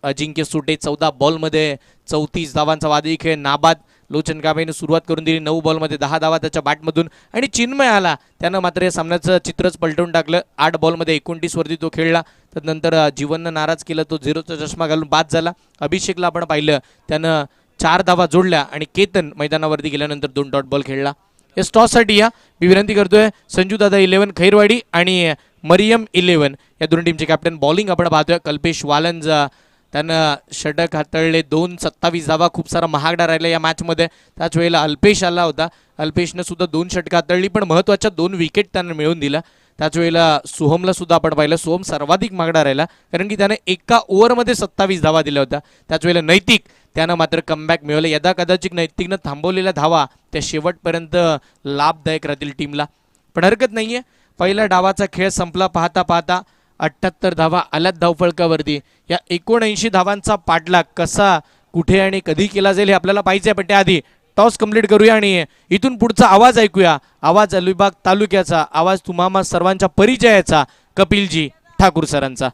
अजिंक्य सुटे 14 बॉलमध्ये 34 धावांचा वादळी खेळ नाबाद. लोचन कांबळेने सुरुवात करून दिली 9 बॉलमध्ये 10 धावा त्याच्या बॅटमधून आणि चिन्मय आला, त्यानं मात्र या सामन्याचं चित्रच पलटवून टाकलं. 8 बॉलमध्ये 29 वरती तो खेळला. त्यानंतर जीवननं नाराज केलं, तो 0चा चष्मा घालून बाद झाला. अभिषेकला आपण पाहिलं, त्यानं 4 धावा जोडल्या आणि केतन मैदानावरती गेल्यानंतर 2 डॉट बॉल खेळला. या टॉससाठी या मी विनंती करतोय संजू दादा 11 खैरवाडी आणि मरियम 11 या दोन टीमचे कॅप्टन. बॉलिंग आपण पाहतोय कल्पेश वालंज, त्यानं षटक हाताळले. 2:27 धावा, खूप सारा महागडा राहिला या मॅचमध्ये. त्याच वेळेला अल्पेश आला होता, अल्पेशनं सुद्धा 2 षटकं हाताळली, पण महत्त्वाच्या 2 विकेट त्यानं मिळवून दिला. त्याच वेळेला सोहमला सुद्धा आपण पाहिलं, सोहम सर्वाधिक महागडा राहिला कारण की त्याने एका ओव्हरमध्ये 27 धावा दिल्या होत्या. त्याच वेळेला नैतिक, त्यानं मात्र कमबॅक मिळवलं. यदा कदाचित नैतिकनं थांबवलेल्या धावा त्या शेवटपर्यंत लाभदायक राहतील टीमला, पण हरकत नाहीये. पहिल्या डावाचा खेळ संपला पाहता पाहता 78 धावा आल्यात धावफलकावरती. या 79 धावांचा पाठलाग कसा कुठे आणि कधी केला जाईल हे आपल्याला पाहिजे, पण त्याआधी टॉस कंप्लीट करूया आणि इथून पुढचा आवाज ऐकूया. आवाज अलिबाग तालुक्याचा, आवाज तुम्हा सर्वांच्या परिचयाचा, कपिलजी ठाकूर सरांचा.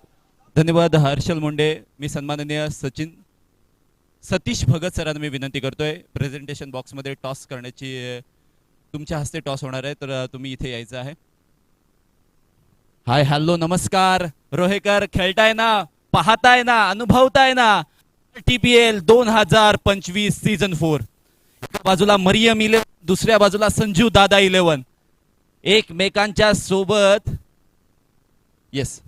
धन्यवाद हर्षल मुंडे. मी सन्माननीय सतीश भगत सरांना मी विनंती करतोय, प्रेझेंटेशन बॉक्समध्ये टॉस करण्याची तुमच्या हस्ते टॉस होणार आहे, तर तुम्ही इथे यायचं आहे. हाय हॅलो नमस्कार. रोहेकर खेळताय ना, पाहताय ना, अनुभवताय ना TPL 2025 सीझन 4. एका बाजूला मरियम 11, दुसऱ्या बाजूला संजू दादा 11 एकमेकांच्या सोबत. येस,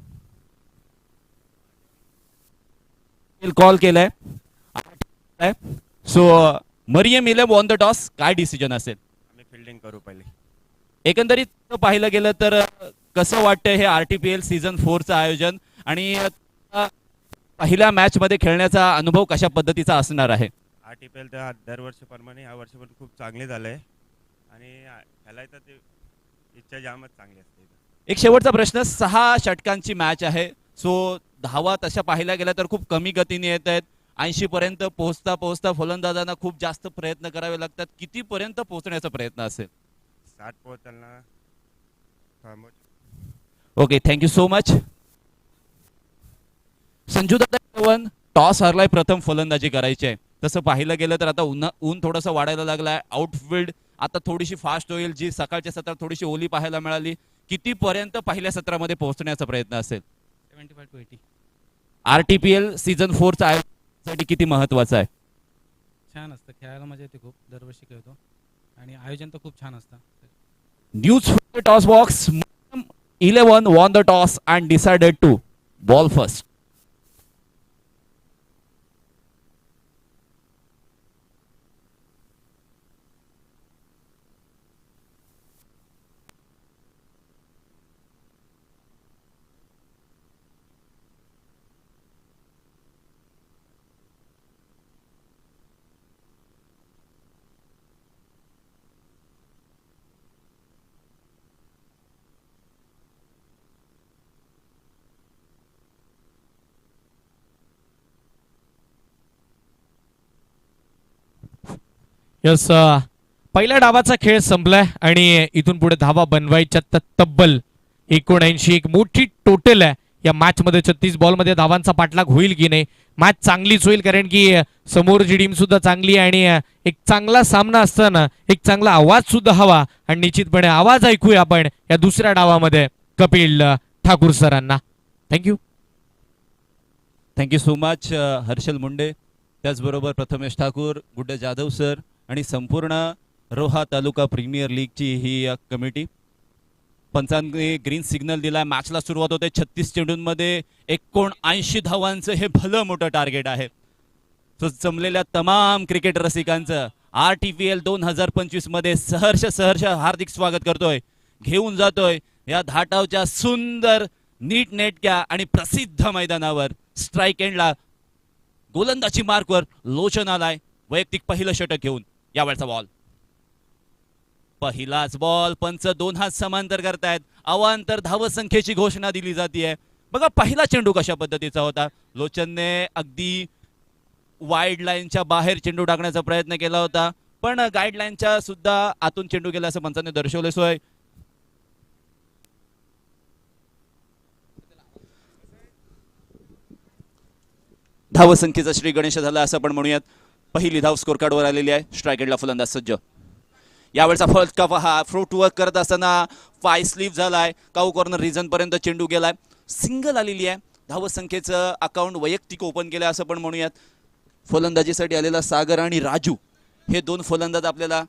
कॉल केलाय. सो मरियम 11 ऑन द टॉस, काय डिसिजन असेल? आम्ही फिल्डिंग करू पहिले. एकंदरीत पाहिलं गेलं तर कसं वाटतं हे RTPL सीझन 4चं आयोजन, आणि पहिल्या मॅच मध्ये खेळण्याचा अनुभव कशा पद्धतीचा असणार आहे? RTPL तर दरवर्षीप्रमाणे ह्या वर्षी पण खूप चांगले झालंय आणि खेळायचं ते इच्छा जामच चांगली असते. एक शेवटचा प्रश्न, 6 षटकांची मॅच आहे, सो धावा तशा पाहायला गेल्या तर खूप कमी गतीने येत आहेत. 80 पर्यंत पोहोचता पोहोचता फलंदाजांना खूप जास्त प्रयत्न करावे लागतात. किती पर्यंत पोहोचण्याचा प्रयत्न असेल? 60 पोहोचायला. Okay, thank you so much. Sanju दादा टॉस हरलाय, प्रथम फलंदाजी करायची आहे. तसं पाहिलं गेलं तर आता ऊन थोडंसं वाढायला लागलाय. आउटफील्ड आता थोडीशी फास्ट होईल, जी सकाळच्या सत्रात थोडीशी ओली पाहायला मिळाली. किती पर्यंत पहिल्या सत्रामध्ये पोहोचण्याचा प्रयत्न असेल? 75 to 80. RTPL सीझन 4चा आयोजनासाठी किती महत्वाचं आहे? छान असतं, खेळायला मजा येते खूप, दरवर्षी खेळतो आणि आयोजन तर खूप छान असतं. News toss box. 11 won the toss and decided to ball first. Yes, पहिल्या डावाचा खेळ संपलाय आणि इथून पुढे धावा बनवायच्या तब्बल 79. एक मोठी टोटल आहे या मॅच मध्ये. 36 बॉल मध्ये धावांचा पाठलाग होईल की नाही? मॅच चांगलीच होईल, कारण की समोरची टीम सुद्धा चांगली आहे आणि एक चांगला सामना असताना एक चांगला आवाज सुद्धा हवा, आणि निश्चितपणे आवाज ऐकूया आपण या दुसऱ्या डावामध्ये कपिल ठाकूर सरांना. Thank you. Thank you so much Harshal Munde. त्याचबरोबर प्रथमेश ठाकूर, गुड्ड जाधव सर आणि संपूर्ण रोहा तालुका प्रीमियर लीगची ही कमिटी. पंचांनी ग्रीन सिग्नल दिला. मॅचला सुरुवात होते. 36 चेंडूंमध्ये 79 धावांचं हे भलं मोठं टार्गेट आहे. तो जमलेल्या तमाम क्रिकेट रसिकांचं RTPL 2025 मध्ये सहर्ष हार्दिक स्वागत करतोय. घेऊन जातोय या धाटावच्या सुंदर नीटनेटक्या आणि प्रसिद्ध मैदानावर. स्ट्राईक एंडला गोलंदाजी मार्कवर लोचन आलाय, वैयक्तिक पहिलं षटक घेऊन. यावेळचा बॉल, पहिलाच बॉल. पंच 2 हात समांतर करतायत. अवांतर धावसंख्येची घोषणा दिली जाते. बघा पहिला चेंडू कशा पद्धतीचा होता. लोचनने अगदी वाईड लाईनच्या बाहेर चेंडू टाकण्याचा प्रयत्न केला होता, पण गाईडलाईनच्या सुद्धा आतून चेंडू गेला असं पंचांनी दर्शवले. सोय धावसंख्येचा श्री गणेश झाला असं आपण म्हणूयात. पहिली धाव स्कोर कार्डवर आलेली आहे. स्ट्राईक एंडला फलंदाज सज्ज. यावेळचा फर्स्ट कप हा फ्रूट वर्क करत असताना 5 स्लीप झालाय. काऊ कॉर्नर रिजन पर्यंत चेंडू गेलाय. सिंगल आलेली आहे. धावसंख्येचं अकाउंट वैयक्तिक ओपन केलं असं पण म्हणूयात. फलंदाजीसाठी आलेला सागर आणि राजू हे 2 फलंदाज आपल्याला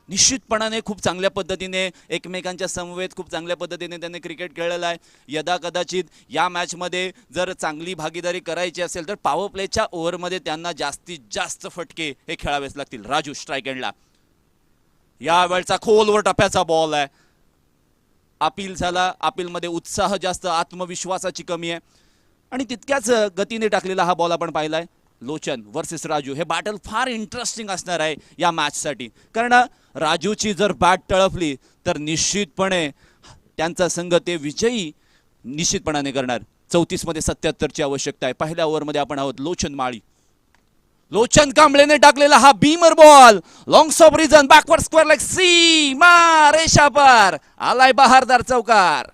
निश्चितपणाने खूप चांगल्या पद्धतीने एकमेकांच्या समवेत खूप चांगल्या पद्धतीने त्यांनी क्रिकेट खेळलेलं आहे. यदा कदाचित या मॅचमध्ये जर चांगली भागीदारी करायची असेल तर पॉवर प्लेच्या ओव्हरमध्ये त्यांना जास्तीत जास्त फटके हे खेळावेच लागतील. राजू स्ट्राईक एंडला. यावेळचा खोलवर टप्प्याचा बॉल आहे. अपील झाला. अपीलमध्ये उत्साह जास्त, आत्मविश्वासाची कमी आहे आणि तितक्याच गतीने टाकलेला हा बॉल आपण पाहिलाय. लोचन वर्सेस राजू हे बॅटल फार इंटरेस्टिंग असणार आहे या मॅचसाठी, कारण राजूची जर बॅट टळपली तर निश्चितपणे त्यांचा संघ ते विजयी निश्चितपणाने करणार. 34 मध्ये 77 ची आवश्यकता आहे. पहिल्या ओव्हरमध्ये आपण आहोत. लोचन माळी लोचन कांबळेने टाकलेला हा beamer ball long stop region backward square leg सी मा रेषा पार आलाय बहारदार चौकार.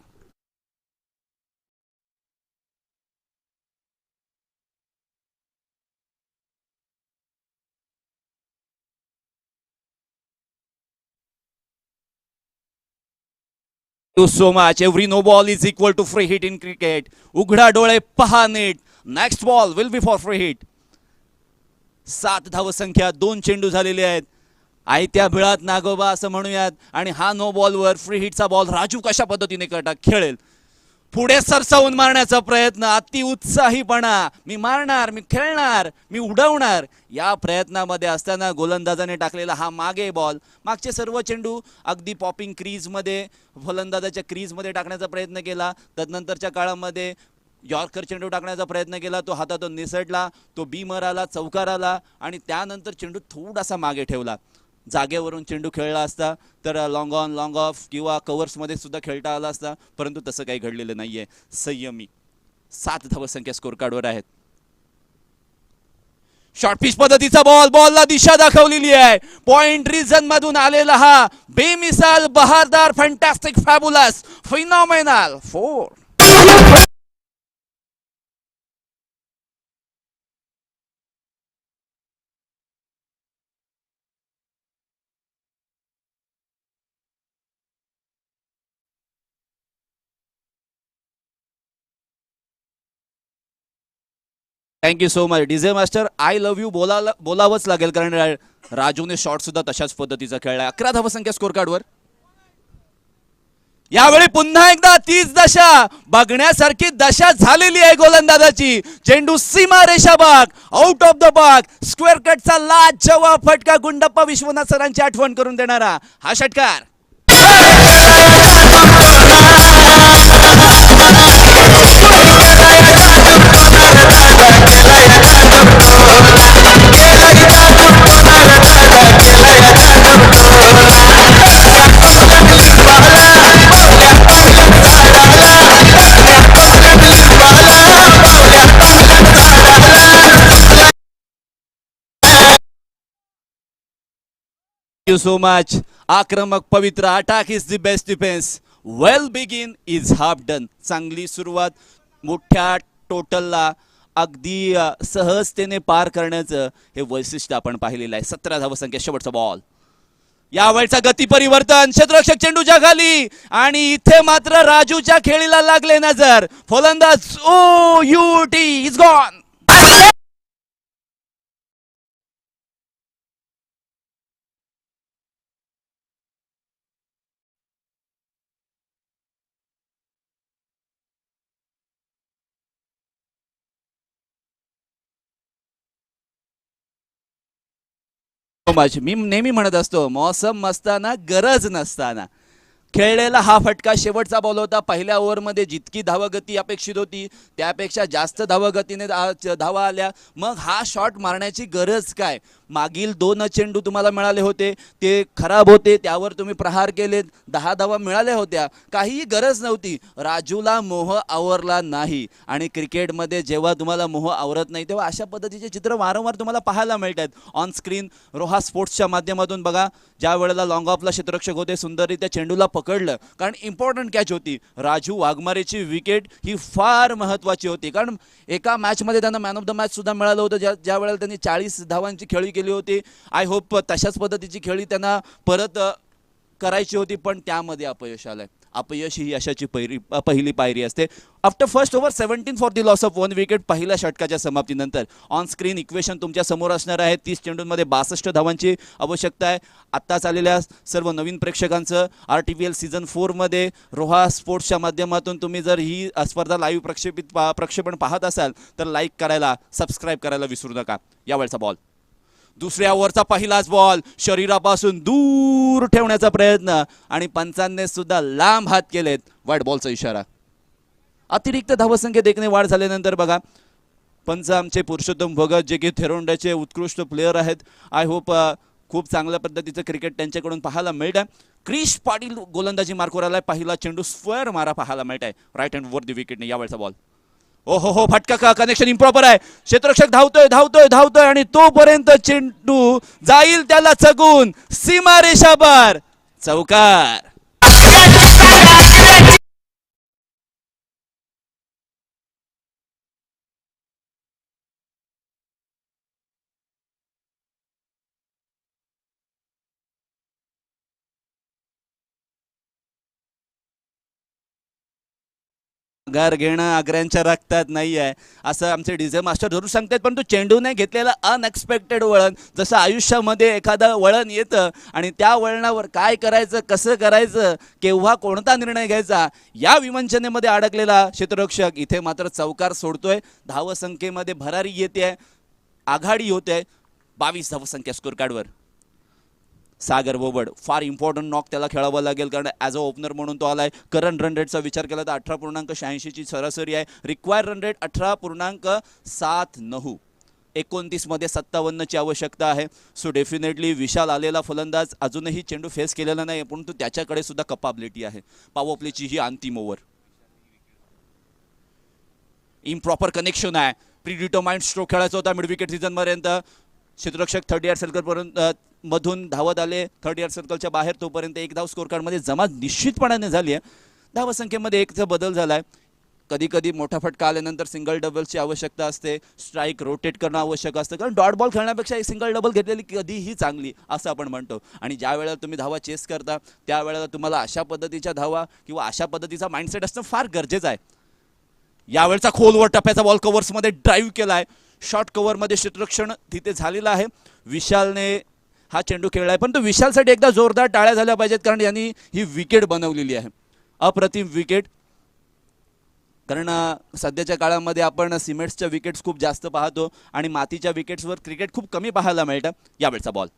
you so much. Every no ball is equal to free hit in cricket. उघडा डोळे पहा नीट. Next ball will be for free hit. 7 धावसंख्या 2 चेंडू झालेले आहेत. आयत्या बिळात नागोबा असं म्हणूयात. आणि हा नो बॉलवर फ्री हिटचा बॉल राजू कशा पद्धतीने खेळेल. पुढे सरसावून मारण्याचा प्रयत्न अति उत्साहीपणा. मी मारणार, मी खेळणार, मी उडवणार या प्रयत्नामध्ये असताना गोलंदाजाने टाकलेला हा मागे बॉल. मागचे सर्व चेंडू अगदी पॉपिंग क्रीजमध्ये फलंदाजाच्या क्रीजमध्ये टाकण्याचा प्रयत्न केला. तदनंतरच्या काळामध्ये यॉर्कर चेंडू टाकण्याचा प्रयत्न केला. तो हातातून निसटला. तो बीमर आला, चौकार आला आणि त्यानंतर चेंडू थोडासा मागे ठेवला. जागेवरून चेंडू खेळला असता तर लॉंग ऑन लॉंग ऑफ किंवा कव्हर्समध्ये सुद्धा खेळता आला असता. परंतु तसं काही घडलेलं नाहीये. संयमी 7 धावसंख्या स्कोर कार्डवर आहेत. शॉर्ट पिच पद्धतीचा बॉल. बॉलला दिशा दाखवलेली आहे. पॉइंट रिजन मधून आलेला हा बेमिसाल बहारदार fantastic fabulous phenomenal 4. Thank you so much DJ master. I love you बोलावंच लागेल कारण राजूने शॉट सुद्धा तशाच पद्धतीचा खेळला. 11 धावसंख्या स्कोर कार्डवर. यावेळी पुन्हा एकदा तीच दशा बघण्यासारखी दशा झालेली आहे गोलंदाजाची. चेंडू सीमा रेषा बाग आउट ऑफ द बाग. स्क्वेअर कटचा लाजवाब फटका. गुंडप्पा विश्वनाथ सरांची आठवण करून देणारा हा षटकार. Thank you so much. आक्रमक पवित्र attack is the best defence. Well begin is half done. चांगली सुरुवात मोठ्या टोटलला अगदी सहजतेने पार करण्याचं हे वैशिष्ट्य आपण पाहिलेलं आहे. 17 धावसंख्या शेवटचा बॉल. यावेळचा गती परिवर्तन. क्षेत्ररक्षक चेंडूच्या खाली आणि इथे मात्र राजूच्या खेळीला लागले नजर. फलंदाज ओ यू टी इज गॉन. मी नेहमी म्हणत असतो मौसम असताना गरज नसताना खेळलेला हा फटका शेवटचा बॉल होता. पहिल्या ओव्हरमध्ये जितकी धावगती अपेक्षित होती त्यापेक्षा जास्त धावगतीने धावा आल्या. मग हा शॉट मारण्याची गरज काय. मागील 2 चेंडू तुम्हाला मिळाले होते ते खराब होते. त्यावर तुम्ही प्रहार केलेत. 10 धावा मिळाल्या होत्या. काहीही गरज नव्हती. राजूला मोह आवरला नाही. आणि क्रिकेटमध्ये जेव्हा तुम्हाला मोह आवरत नाही तेव्हा अशा पद्धतीचे चित्र वारंवार तुम्हाला पाहायला मिळतात ऑन स्क्रीन. रोहा स्पोर्ट्सच्या माध्यमातून बघा. ज्या वेळेला लॉंग ऑफला क्षेत्ररक्षक होते सुंदररित्या चेंडूला पकडलं कारण इम्पॉर्टंट कॅच होती. राजू वाघमारेची विकेट ही फार महत्त्वाची होती कारण एका मॅचमध्ये त्यांना मॅन ऑफ द मॅच सुद्धा मिळालं होतं. ज्या वेळेला त्यांनी 40 धावांची खेळी केली होती. आय होप तशाच पद्धतीची खेळी त्यांना परत करायची होती पण त्यामध्ये अपयश आलंय. अपयश ही यशाची पहिली पायरी असते. After first over 17 for the loss of 1 wicket. पहिल्या षटकाच्या समाप्तीनंतर ऑन स्क्रीन इक्वेशन तुमच्या समोर असणार आहे. 30 चेंडूंमध्ये 62 धावांची आवश्यकता आहे. आत्ताच आलेल्या सर्व नवीन प्रेक्षकांचं RTPL सीझन 4 मध्ये रोहा स्पोर्ट्सच्या माध्यमातून तुम्ही जर ही स्पर्धा लाईव्ह प्रक्षेपण पाहत असाल तर लाईक करायला सबस्क्राईब करायला विसरू नका. यावेळचा बॉल. दुसऱ्या ओव्हरचा पहिलाच बॉल शरीरापासून दूर ठेवण्याचा प्रयत्न आणि पंचांनी सुद्धा लांब हात केलेत. वाईट बॉलचा इशारा. अतिरिक्त धावसंख्येत देखणे वाढ झाल्यानंतर बघा पंच आमचे पुरुषोत्तम भगत जे की थेरोंडाचे उत्कृष्ट प्लेयर आहेत. आय होप खूप चांगल्या पद्धतीचं क्रिकेट त्यांच्याकडून पाहायला मिळत आहे. क्रिश पाटील गोलंदाजी मार्कवर आलाय. पहिला चेंडू स्क्वेअर मारा पाहायला मिळत आहे राईट हँड वर द विकेटने. यावेळचा बॉल ओ हो हो, फटका कनेक्शन इम्प्रॉपर आहे. क्षेत्ररक्षक धावतोय धावतोय धावतोय आणि तोपर्यंत चेंडू जाईल त्याला चगून सीमारेषावर. चौकार. घर घेणं आग्र्यांच्या रक्तात नाही आहे असं आमचे डीजे मास्टर जरूर सांगतात, पण तो चेंडूने घेतलेला अनएक्सपेक्टेड वळण, जसं आयुष्यामध्ये एखादं वळण येतं आणि त्या वळणावर काय करायचं, कसं करायचं, केव्हा कोणता निर्णय घ्यायचा, या विवंचनेमध्ये अडकलेला क्षेत्ररक्षक इथे मात्र चौकार सोडतोय. धावसंख्येमध्ये भरारी येते, आघाडी होते. 22 धावसंख्या स्कोर कार्डवर. सागर बोबड फार इम्पॉर्टंट नॉक त्याला खेळावं लागेल, कारण ॲज अ ओपनर म्हणून तो आलाय. करंट रन रेटचा विचार केला तर 18.86ची सरासरी आहे. Require run rate 18.79. 29 मध्ये 57ची आवश्यकता आहे. सो डेफिनेटली विशाल आलेला फलंदाज अजूनही चेंडू फेस केलेला नाही, परंतु त्याच्याकडे सुद्धा कपाबिलिटी आहे. पॉवर प्लेची ही अंतिम ओव्हर. इम्प्रॉपर कनेक्शन आहे. प्रीडिटरमाइंड स्ट्रोक खेळायचा होता मिड विकेट सीझनपर्यंत. क्षेत्ररक्षक 30 यार्ड सर्कलपर्यंत मधून धावत आले. 30 यार्ड सर्कलच्या बाहेर तोपर्यंत एक धाव स्कोर कार्डमध्ये जमा निश्चितपणाने झाली आहे. धावसंख्येमध्ये एकचा बदल झाला आहे. कधी कधी मोठा फटका आल्यानंतर सिंगल डबलची आवश्यकता असते. स्ट्राईक रोटेट करणं आवश्यक असतं, कारण डॉट बॉल खेळण्यापेक्षा एक सिंगल डबल घेतलेली कधीही चांगली असं आपण म्हणतो. आणि ज्या वेळेला तुम्ही धावा चेस करता त्यावेळेला तुम्हाला अशा पद्धतीच्या धावा किंवा अशा पद्धतीचा माइंडसेट असणं फार गरजेचं आहे. यावेळचा खोलवर टप्प्याचा बॉल कव्हर्समध्ये ड्राईव्ह केला आहे. शॉर्ट कव्हरमध्ये क्षेत्ररक्षण तिथे झालेलं आहे. विशालने हा चेंडू खेळला आहे, पण तो विशालसाठी एकदा जोरदार टाळ्या झाल्या पाहिजेत, कारण यांनी ही विकेट बनवलेली आहे. अप्रतिम विकेट. कारण सध्याच्या काळामध्ये आपण सिमेंट्सच्या विकेट्स खूप जास्त पाहतो आणि मातीच्या विकेट्सवर क्रिकेट खूप कमी पाहायला मिळतं. यावेळचा बॉल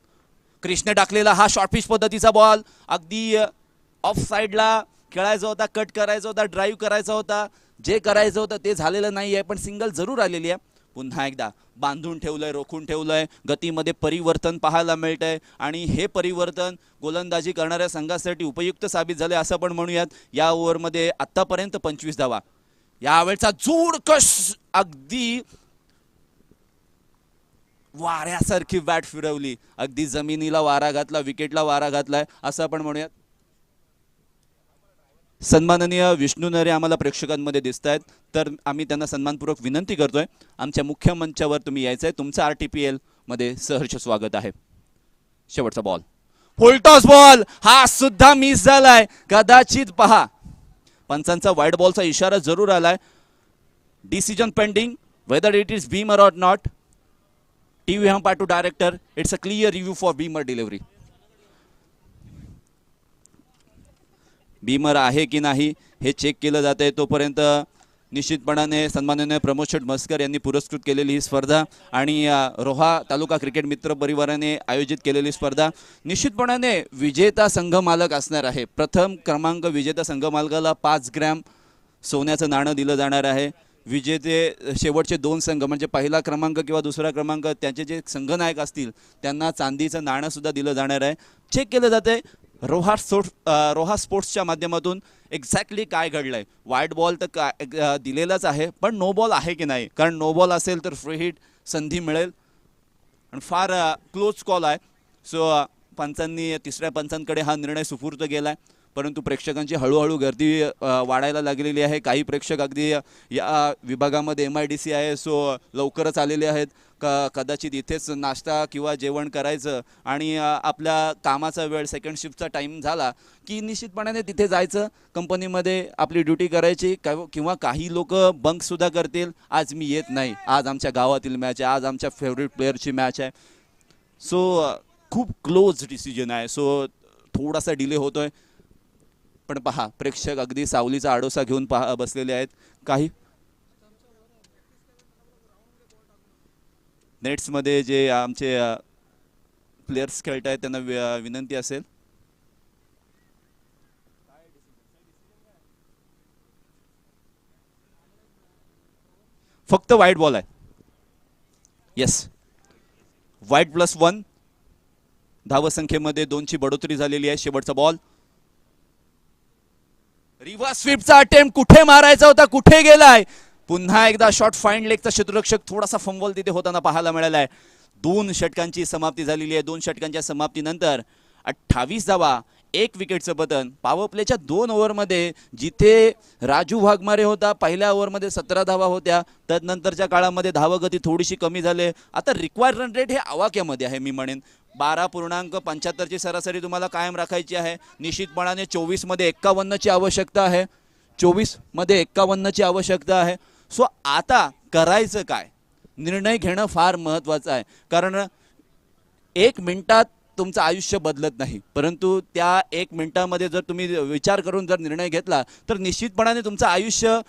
क्रिशने टाकलेला हा शॉर्ट पिच पद्धतीचा बॉल अगदी ऑफ साईडला खेळायचा होता, कट करायचा होता, ड्राईव्ह करायचा होता. जे करायचं होतं ते झालेलं नाही आहे, पण सिंगल जरूर आलेली आहे. पुन्हा एकदा बांधून ठेवलंय, रोखून ठेवलंय. गतीमध्ये परिवर्तन पाहायला मिळतंय आणि हे परिवर्तन गोलंदाजी करणाऱ्या संघासाठी उपयुक्त साबित झाले असं आपण म्हणूयात. या ओव्हरमध्ये आतापर्यंत 25 धावा. यावेळचा जोडकश अगदी वाऱ्यासारखी बॅट फिरवली, अगदी जमिनीला वारा घातला, विकेटला वारा घातलाय असं आपण म्हणूयात. सन्माननीय विष्णू नरे आम्हाला प्रेक्षकांमध्ये दिसत आहेत, तर आम्ही त्यांना सन्मानपूर्वक विनंती करतोय आमच्या मुख्य मंचावर तुम्ही यायचं आहे. तुमचं RTPL मध्ये सहर्ष स्वागत आहे. शेवटचा बॉल फुलटॉस बॉल, हा सुद्धा मिस झालाय. कदाचित पहा पंचांचा वाईड बॉलचा इशारा जरूर आलाय. Decision pending whether it is beamer or not. TV हंपाटू director, it's a clear review for beamer delivery. Beamer आहे की नाही हे चेक केलं जात आहे. तोपर्यंत निश्चितपणाने सन्माननीय प्रमोद शेठ मस्कर यांनी पुरस्कृत केलेली ही स्पर्धा आणि रोहा तालुका क्रिकेट मित्र परिवाराने आयोजित केलेली स्पर्धा निश्चितपणाने विजेता संघ मालक असणार आहे. प्रथम क्रमांक विजेता संघ मालकाला 5 ग्रॅम सोन्याचं नाणं दिलं जाणार आहे. विजेते शेवटचे 2 संघ म्हणजे पहिला क्रमांक किंवा दुसरा क्रमांक त्यांचे जे संघनायक असतील त्यांना चांदीचं नाणं सुद्धा दिलं जाणार आहे. चेक केलं जाते रोहा स्पोर्ट्सच्या माध्यमातून एक्झॅक्टली काय घडलंय. वाईड बॉल तर काय दिलेलाच आहे, पण नो बॉल आहे की नाही, कारण नो बॉल असेल तर फ्री हिट संधी मिळेल आणि फार क्लोज कॉल आहे. सो पंचांनी तिसऱ्या पंचांकडे हा निर्णय सुपूर्द केला आहे, परंतु प्रेक्षकांची हळूहळू गर्दी वाढायला लागलेली आहे. काही प्रेक्षक अगदी या विभागामध्ये MIDC आहे, सो लवकरच आलेले आहेत. कदाचित इथेच नाश्ता किंवा जेवण करायचं आणि आपल्या कामाचा वेळ सेकंड शिफ्टचा टाईम झाला की निश्चितपणाने तिथे जायचं, कंपनीमध्ये आपली ड्युटी करायची. किंवा काही लोक बंकसुद्धा करतील, आज मी येत नाही, आज आमच्या गावातील मॅच आहे, आज आमच्या फेवरेट प्लेअरची मॅच आहे. सो खूप क्लोज डिसिजन आहे. सो थोडासा डिले होतोय, पण पहा प्रेक्षक अगदी सावलीचा आडोसा घेऊन बसलेले आहेत. काही नेट्समध्ये जे आमचे प्लेयर्स खेळत आहेत त्यांना विनंती असेल फक्त वाईड बॉल आहे. Yes, wide +1. धावसंख्येमध्ये 2ची बढोतरी झालेली आहे. शेवटचा बॉल रिव्हर्स स्वीपचा अटेम्प्ट कुठे मारायचा होता, कुठे गेलाय. पुन्हा एकदा शॉट फाईन लेगचा क्षेत्ररक्षक थोडासा फंबल तिथे होताना पाहायला मिळाला आहे. 2 षटकांची समाप्ती झालेली आहे. 2 षटकांच्या समाप्तीनंतर 28 धावा, 1 विकेटचं पतन. पॉवर प्लेच्या 2 ओव्हरमध्ये जिथे राजू वाघमारे होता पहिल्या ओव्हरमध्ये 17 धावा होत्या, तदनंतरच्या काळामध्ये धावगती थोडीशी कमी झाली. आता रिक्वायर्ड रन रेट हे आवाक्यामध्ये आहे. मी म्हणेन 12.75ची सरासरी तुम्हाला कायम राखायची आहे. निश्चितपणाने 24मध्ये 51ची आवश्यकता आहे. 24मध्ये 51ची आवश्यकता आहे. सो आता करायचं काय, निर्णय घेणं फार महत्त्वाचं आहे. कारण 1 मिनिटात तुमचं आयुष्य बदलत नाही, परंतु त्या 1 मिनिटामध्ये जर तुम्ही विचार करून जर निर्णय घेतला तर निश्चितपणाने तुमचं आयुष्य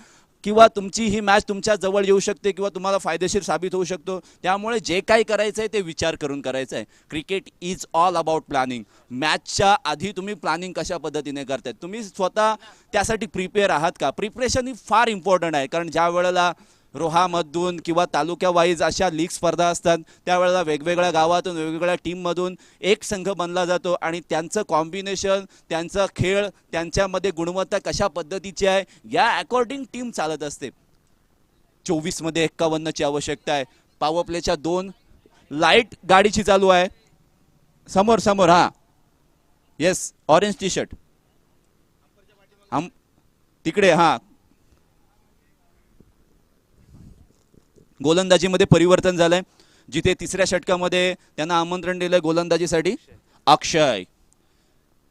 किंवा तुमची ही मॅच तुमच्या जवळ येऊ शकते किंवा तुम्हाला फायदेशीर साबित होऊ शकतो. त्यामुळे जे काही करायचं आहे ते विचार करून करायचं आहे. Cricket is all about planning. मॅचच्या आधी तुम्ही प्लॅनिंग कशा पद्धतीने करताय, तुम्ही स्वतः त्यासाठी प्रिपेअर आहात का? प्रिपरेशन ही फार इम्पॉर्टंट आहे. कारण ज्या वेळेला रोहामधून किंवा तालुक्या वाईज अशा लीग स्पर्धा असतात त्यावेळेला वेगवेगळ्या गावातून वेगवेगळ्या टीममधून एक संघ बनला जातो आणि त्यांचं कॉम्बिनेशन, त्यांचा खेळ, त्यांच्यामध्ये गुणवत्ता कशा पद्धतीची आहे या अकॉर्डिंग टीम चालत असते. 24मध्ये 51ची आवश्यकता आहे. पॉवर प्लेच्या 2 लाईट गाडीची चालू आहे. समोर समोर हा येस ऑरेंज टी शर्ट तिकडे हा. गोलंदाजीमध्ये परिवर्तन झालंय. जिथे 3ऱ्या षटकामध्ये त्यांना आमंत्रण दिलंय गोलंदाजीसाठी अक्षय.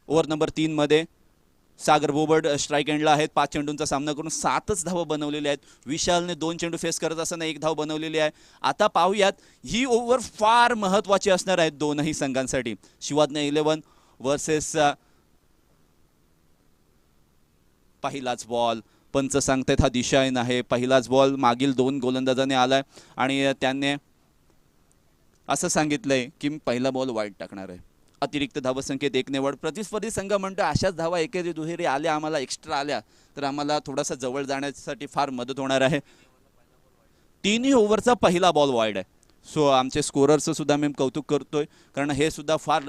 ओव्हर नंबर 3 मध्ये सागर बोबड स्ट्राईक एंडला आहेत. 5 चेंडूंचा सामना करून 7च धावा बनवलेल्या आहेत. विशालने 2 चेंडू फेस करत असताना 1 धाव बनवलेली आहे. आता पाहूयात ही ओव्हर फार महत्त्वाची असणार आहे दोनही संघांसाठी. शिवाज्ञ 11 वर्सेस पहिलाच बॉल. पंच सांगतायत हा दिशाहीन आहे. पहिलाच बॉल मागील 2 गोलंदाजाने आलाय आणि त्यांनी असं सांगितलंय की मी पहिला बॉल वाईड टाकणार आहे. अतिरिक्त धावसंख्येत 1 ने वाढ. प्रतिस्पर्धी संघ म्हणतो अशाच धावा एकेरी दुहेरी आल्या, आम्हाला एक्स्ट्रा आल्या तर आम्हाला थोडासा जवळ जाण्यासाठी फार मदत होणार आहे. 3ही ओव्हरचा पहिला बॉल वाईड आहे. सो आमचे स्कोररचं सुद्धा मी कौतुक करतोय कारण हे सुद्धा फार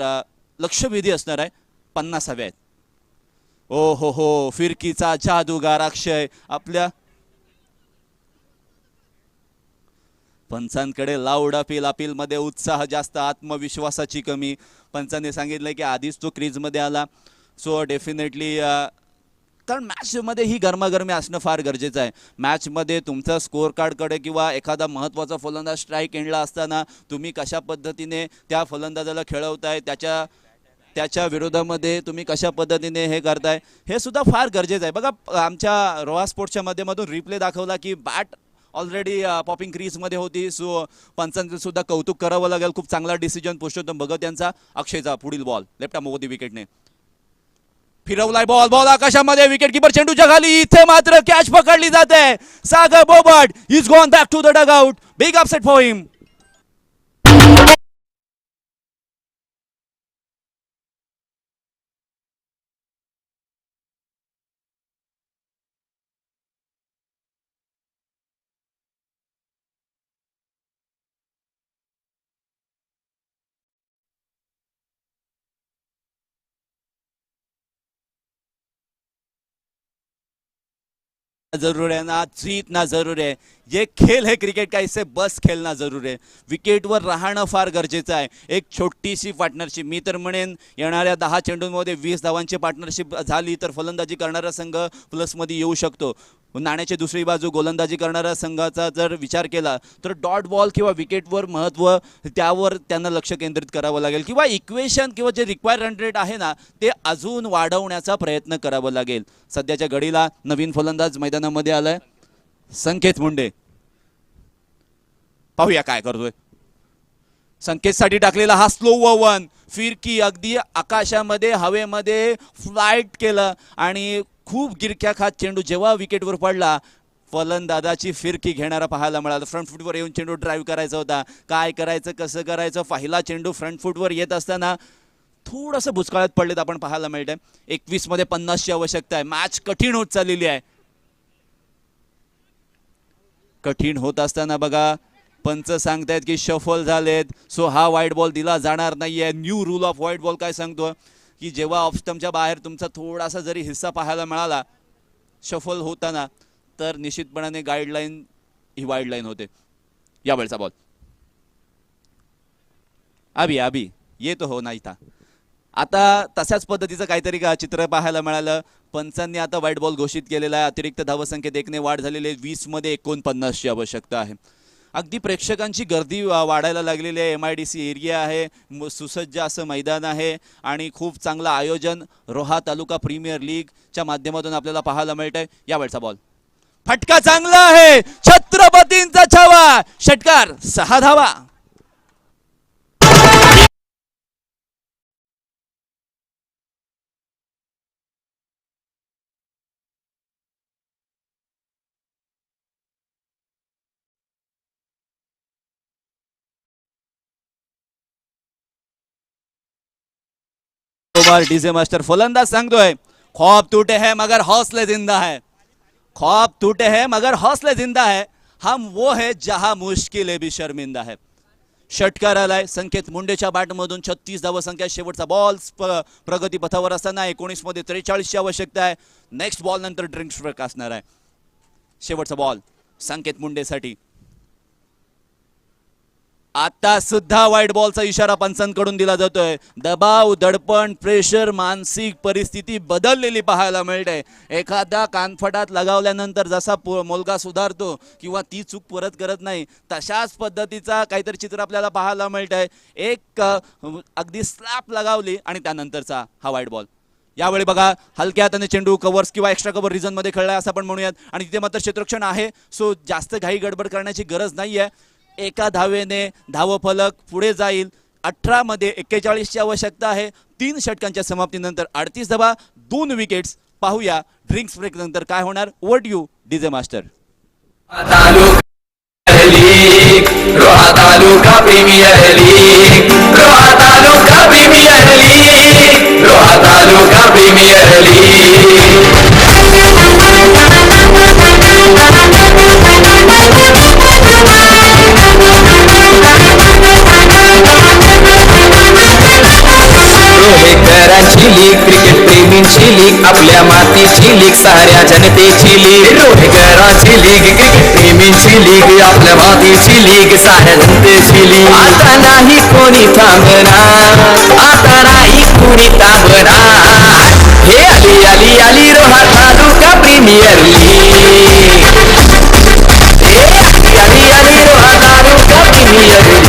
लक्षवेधी असणार आहे. 50 हवे आहेत. ओ हो फिरकीचा जादूगार अक्षय. आपल्या पंचांकडे लाऊड अपील मध्ये उत्साह जास्त, आत्मविश्वासाची कमी. पंचांनी सांगितलं की आधीच तो क्रीजमध्ये आला. सो डेफिनेटली कारण मॅचमध्ये ही गरमागरमी असणं फार गरजेचं आहे. मॅचमध्ये तुमचा स्कोर कार्डकडे किंवा एखादा महत्त्वाचा फलंदाज स्ट्राईक एंडला असताना तुम्ही कशा पद्धतीने त्या फलंदाजाला खेळवताय, त्याच्या विरोधामध्ये तुम्ही कशा पद्धतीने हे करताय हे सुद्धा फार गरजेचं आहे. बघा आमच्या रोहा स्पोर्ट्सच्या माध्यमातून रिप्ले दाखवला की बॅट ऑलरेडी पॉपिंग क्रीजमध्ये होती. सो पंचांचं सुद्धा कौतुक करावं लागेल. खूप चांगला डिसिजन पुरुषोत्तम भगत यांचा. अक्षयचा पुढील बॉल लेफ्ट मोदी विकेटने फिरवलाय. बॉल आकाशामध्ये. विकेट किपर चेंडूच्या खाली. इथे मात्र कॅच पकडली जाते. Sagar Bobad is gone back to the dugout. Big upset for him. जरूर है ना, जीतना जरूर है. ये खेल है क्रिकेट का, इससे बस खेळणं जरूर आहे. विकेटवर राहणं फार गरजेचं आहे. एक छोटीशी पार्टनरशिप, मी तर म्हणेन येणाऱ्या 10 चेंडूंमध्ये 20 धावांची पार्टनरशिप झाली तर फलंदाजी करणारा संघ प्लसमध्ये येऊ शकतो. नाण्याची दुसरी बाजू गोलंदाजी करणाऱ्या संघाचा जर विचार केला तर डॉट बॉल किंवा विकेटवर महत्त्व त्यावर त्यांना लक्ष केंद्रित करावं लागेल किंवा इक्वेशन किंवा जे रिक्वायर्ड रन रेट आहे ना ते अजून वाढवण्याचा प्रयत्न करावा लागेल. सध्याच्या घडीला नवीन फलंदाज मैदानामध्ये आलाय संकेत मुंडे. पाहूया काय करतोय. संकेतसाठी टाकलेला हा स्लो वन, फिरकी अगदी आकाशामध्ये हवेमध्ये फ्लाइट केलं आणि खूप गिरक्या खात चेंडू जेव्हा विकेटवर पडला फलंदाजाची फिरकी घेणारा पाहायला मिळाला. फ्रंट फुटवर येऊन चेंडू ड्राईव्ह करायचा होता. काय करायचं, कसं करायचं. पहिला चेंडू फ्रंट फुटवर येत असताना थोडंसं भुसकाळात पडलेत आपण पाहायला मिळतंय. 21 मध्ये 50ची आवश्यकता आहे. मॅच कठीण होत चाललेली आहे. कठीण होत असताना बघा पंच सांगतायत की शफल झालेत. सो हा व्हाईट बॉल दिला जाणार नाहीये. New rule off white ball काय सांगतो की जेव्हा ऑफ स्टंपच्या बाहेर तुमचा थोडासा जरी हिस्सा पाहायला मिळाला शफल होताना तर निश्चितपणाने गाईडलाईन ही वाईड लाईन होते. यावेळचा बॉल अभि ये तो हो नाही था. आता तशाच पद्धतीचं काहीतरी चित्र पाहायला मिळालं. पंचांनी आता व्हाईट बॉल घोषित केलेला आहे. अतिरिक्त धावसंख्येत 1 ने वाढ झालेली आहे. 20 मध्ये 49ची आवश्यकता आहे. अगदी प्रेक्षकांची गर्दी वाढायला लागलेली आहे. MIDC एरिया आहे, सुसज्ज असं मैदान आहे आणि खूप चांगलं आयोजन रोहा तालुका प्रीमियर लीगच्या माध्यमातून आपल्याला पाहायला मिळतंय. यावेळचा बॉल फटका चांगला आहे. छत्रपतींचा छावा, षटकार 6 धावा. डीजे मास्टर फलंदाज सांगतोय, ख्वाब टूटे हैं मगर हौसले जिंदा है. ख्वाब टूटे हैं मगर हौसले जिंदा है. हम वो है जहां मुश्किल भी शर्मिंदा है. षटकार आलाय संकेत मुंडेच्या बॅटमधून. 36 धावसंख्या. शेवटचा बॉल प्रगती पथावर असताना 19 मध्ये 43ची आवश्यकता आहे. नेक्स्ट बॉल नंतर ड्रिंक्स ब्रेक असणार आहे. शेवटचा बॉल संकेत मुंडेसाठी. आता सुद्धा व्हाईट बॉलचा इशारा पंचांकडून दिला जातोय. दबाव, दडपण, प्रेशर, मानसिक परिस्थिती बदललेली पाहायला मिळते. एखादा कानफटात लगावल्यानंतर जसा मुलगा सुधारतो किंवा ती चूक परत करत नाही, तशाच पद्धतीचा काहीतरी चित्र आपल्याला पाहायला मिळतंय. एक अगदी स्लॅप लगावली आणि त्यानंतरचा हा व्हाईट बॉल. यावेळी बघा हलक्या हाताने चेंडू कव्हर्स किंवा एक्स्ट्रा कव्हर रिझन मध्ये खेळलाय असं आपण म्हणूयात. आणि तिथे मात्र क्षेत्ररक्षण आहे, सो जास्त घाई गडबड करण्याची गरज नाहीये. एका धावेने धावफलक पुढे जाईल. 18 मध्ये 41ची आवश्यकता आहे. 3 षटकांच्या समाप्तीनंतर 38 धावा, 2 विकेट्स. पाहूया ड्रिंक्स ब्रेक नंतर काय होणार. Over to you DJ master. Roha taluka premier league, Roha taluka premier league, Roha taluka premier league. रोहेकरांची लीग, क्रिकेट प्रेमींची लीग, आपल्या मातीची लीग, साऱ्या जनतेची लीग. रोहेकरांची लीग, क्रिकेट प्रेमींची लीग, आपल्या मातीची लीग, साऱ्या जनतेची लीग. आता नाही कोणी थांबणार, आता नाही कोणी थांबणार. हे आली आली आली रोहा तालुका प्रीमियर लीग. हे आली आली आली रोहा तालुका प्रीमियर लीग.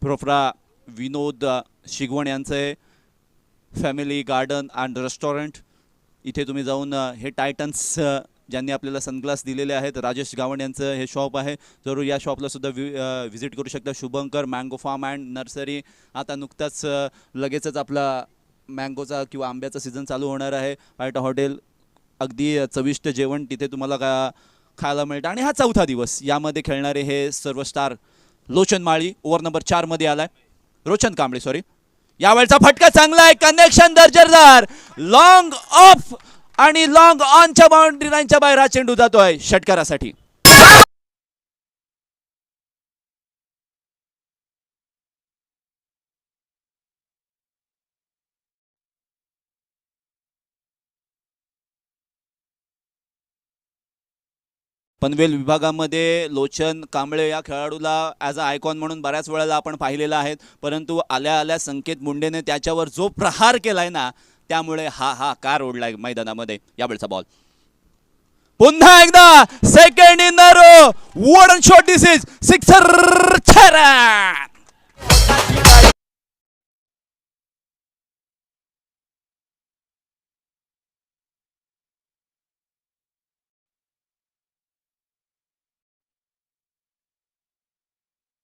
प्रोफरा विनोद शिगवण यांचे फॅमिली गार्डन अँड रेस्टॉरंट. इथे तुम्ही जाऊन हे टायटन्स ज्यांनी आपल्याला सनग्लास दिलेले आहेत, राजेश गावण यांचं हे शॉप आहे. जरूर या शॉपला सुद्धा व्हिजिट करू शकता. Shubhankar mango farm and nursery. आता नुकताच लगेचच आपला मँगोचा किंवा आंब्याचा सीझन चालू होणार आहे. पायटा हॉटेल, अगदी चविष्ट जेवण तिथे तुम्हाला खायला मिळतं. आणि हा 4था दिवस. यामध्ये खेळणारे हे सर्व स्टार. लोचन माळी ओव्हर नंबर 4 मध्ये आलाय. रोशन कांबळे सॉरी. यावेळचा फटका चांगला आहे. कनेक्शन दर्जेदार. लॉंग ऑफ आणि लॉंग ऑनच्या बाउंड्री लाईनच्या बाहेर हा चेंडू जातोय षटकारासाठी. पनवेल विभागामध्ये लोचन कांबळे या खेळाडूला ॲज अ आयकॉन म्हणून बऱ्याच वेळेला आपण पाहिलेलं आहे. परंतु आल्या आल्या संकेत मुंडेने त्याच्यावर जो प्रहार केलाय ना, त्यामुळे हा कार ओढलाय मैदानामध्ये. यावेळचा बॉल पुन्हा एकदा second in the row. Wooden shot. This is sixer.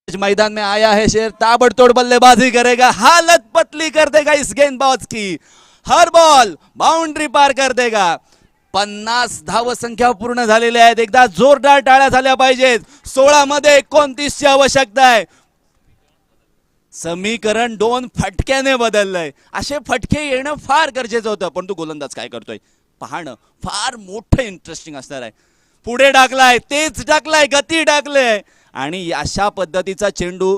मैदान में आया है शेर, ताबड़तोड़ बल्लेबाजी करेगा, हालत पतली कर देगा इस गेंदबाज की. हर बॉल बाउंड्री पार कर देगा. 50 धावसंख्या पूर्ण झालेल्या आहेत. एकदा जोरदार टाळ्या झाल्या पाहिजेत. 16 मध्ये 29 ची आवश्यकता आहे. समीकरण 2 फटक्याने बदललंय. असे फटके येणं फार गरजेचं होतं, परंतु गोलंदाज काय करतोय पाहणं फार मोठं इंटरेस्टिंग असणार आहे. पुढे टाकलाय, तेच टाकलाय, गती टाकले आणि अशा पद्धतीचा चेंडू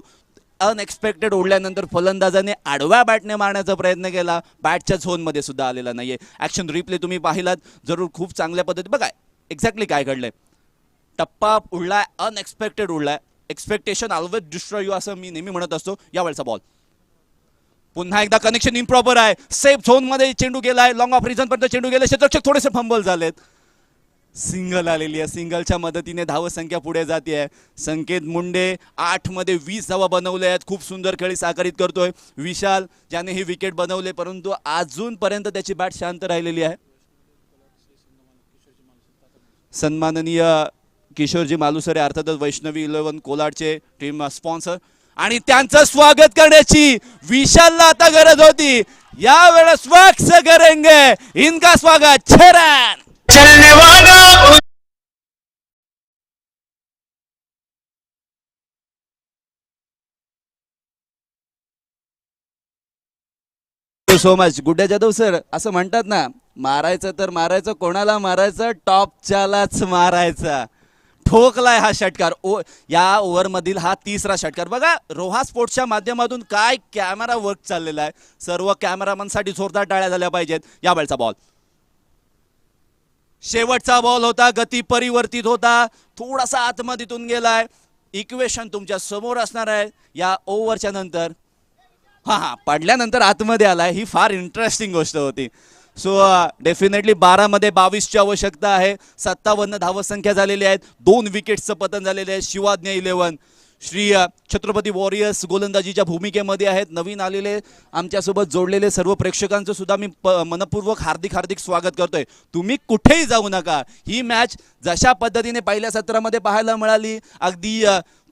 अनएक्सपेक्टेड ओढल्यानंतर फलंदाजाने आडव्या बॅटने मारण्याचा प्रयत्न केला. बॅटच्या झोनमध्ये सुद्धा आलेला नाहीये. ॲक्शन रिप्ले तुम्ही पाहिलात जरूर, खूप चांगल्या पद्धती. बघा एक्झॅक्टली काय घडलंय. टप्पा उडलाय, अनएक्सपेक्टेड उडलाय. एक्सपेक्टेशन ऑलवेज डिस्ट्रॉय यू असं मी नेहमी म्हणत असतो. यावेळचा बॉल पुन्हा एकदा कनेक्शन इम्प्रॉपर आहे. सेफ झोन मध्ये चेंडू गेलाय. लॉंग ऑफ रिझन पर्यंत चेंडू गेले. क्षेत्ररक्षक थोडेसे फंबल झालेत. सिंगल आलेली आहे. सिंगलच्या मदतीने धावसंख्या पुढे जाते. संकेत मुंडे 8 मध्ये 20 धावा बनवल्या आहेत. खूप सुंदर खेळी साकारित करतोय. विशाल ज्याने ही विकेट बनवले, परंतु अजूनपर्यंत त्याची बॅट शांत राहिलेली आहे. सन्माननीय किशोरजी मालुसरे अर्थातच वैष्णवी 11 कोलाडचे टीम स्पॉन्सर आणि त्यांचं स्वागत करण्याची विशालला आता गरज होती. यावेळेस स्वागत करेंगे इनका स्वागत छरण चलने वाला सो मच. गुड्डे जाधव सर असं म्हणतात ना, मारायचं तर मारायचं, कोणाला मारायचं, टॉपच्यालाच मारायचा. ठोकलाय हा षटकार. या ओव्हरमधील हा 3रा षटकार. बघा रोहा स्पोर्ट्सच्या माध्यमातून काय कॅमेरा वर्क चाललेला आहे. सर्व कॅमेरामॅनसाठी जोरदार टाळ्या झाल्या पाहिजेत. यावेळचा बॉल शेवटचा बॉल होता. गती परिवर्तित होता. थोडासा आतमधून गेलाय. इक्वेशन तुमच्या समोर असणार आहे या ओव्हरच्या नंतर. हा पडल्यानंतर आतमध्ये आलाय. ही फार इंटरेस्टिंग गोष्ट होती. सो डेफिनेटली 12 मध्ये 22 ची आवश्यकता आहे. 57 धावसंख्या झालेली आहेत. 2 विकेट्सचं पतन झालेले आहे. शिवाज्ञ 11 श्री छत्रपती वॉरियर्स गोलंदाजीच्या भूमिकेमध्ये आहेत. नवीन आलेले आमच्यासोबत जोडलेले सर्व प्रेक्षकांचं सुद्धा मी मनपूर्वक हार्दिक स्वागत करतोय. तुम्ही कुठेही जाऊ नका. ही मॅच जशा पद्धतीने पहिल्या सत्रामध्ये पाहायला मिळाली, अगदी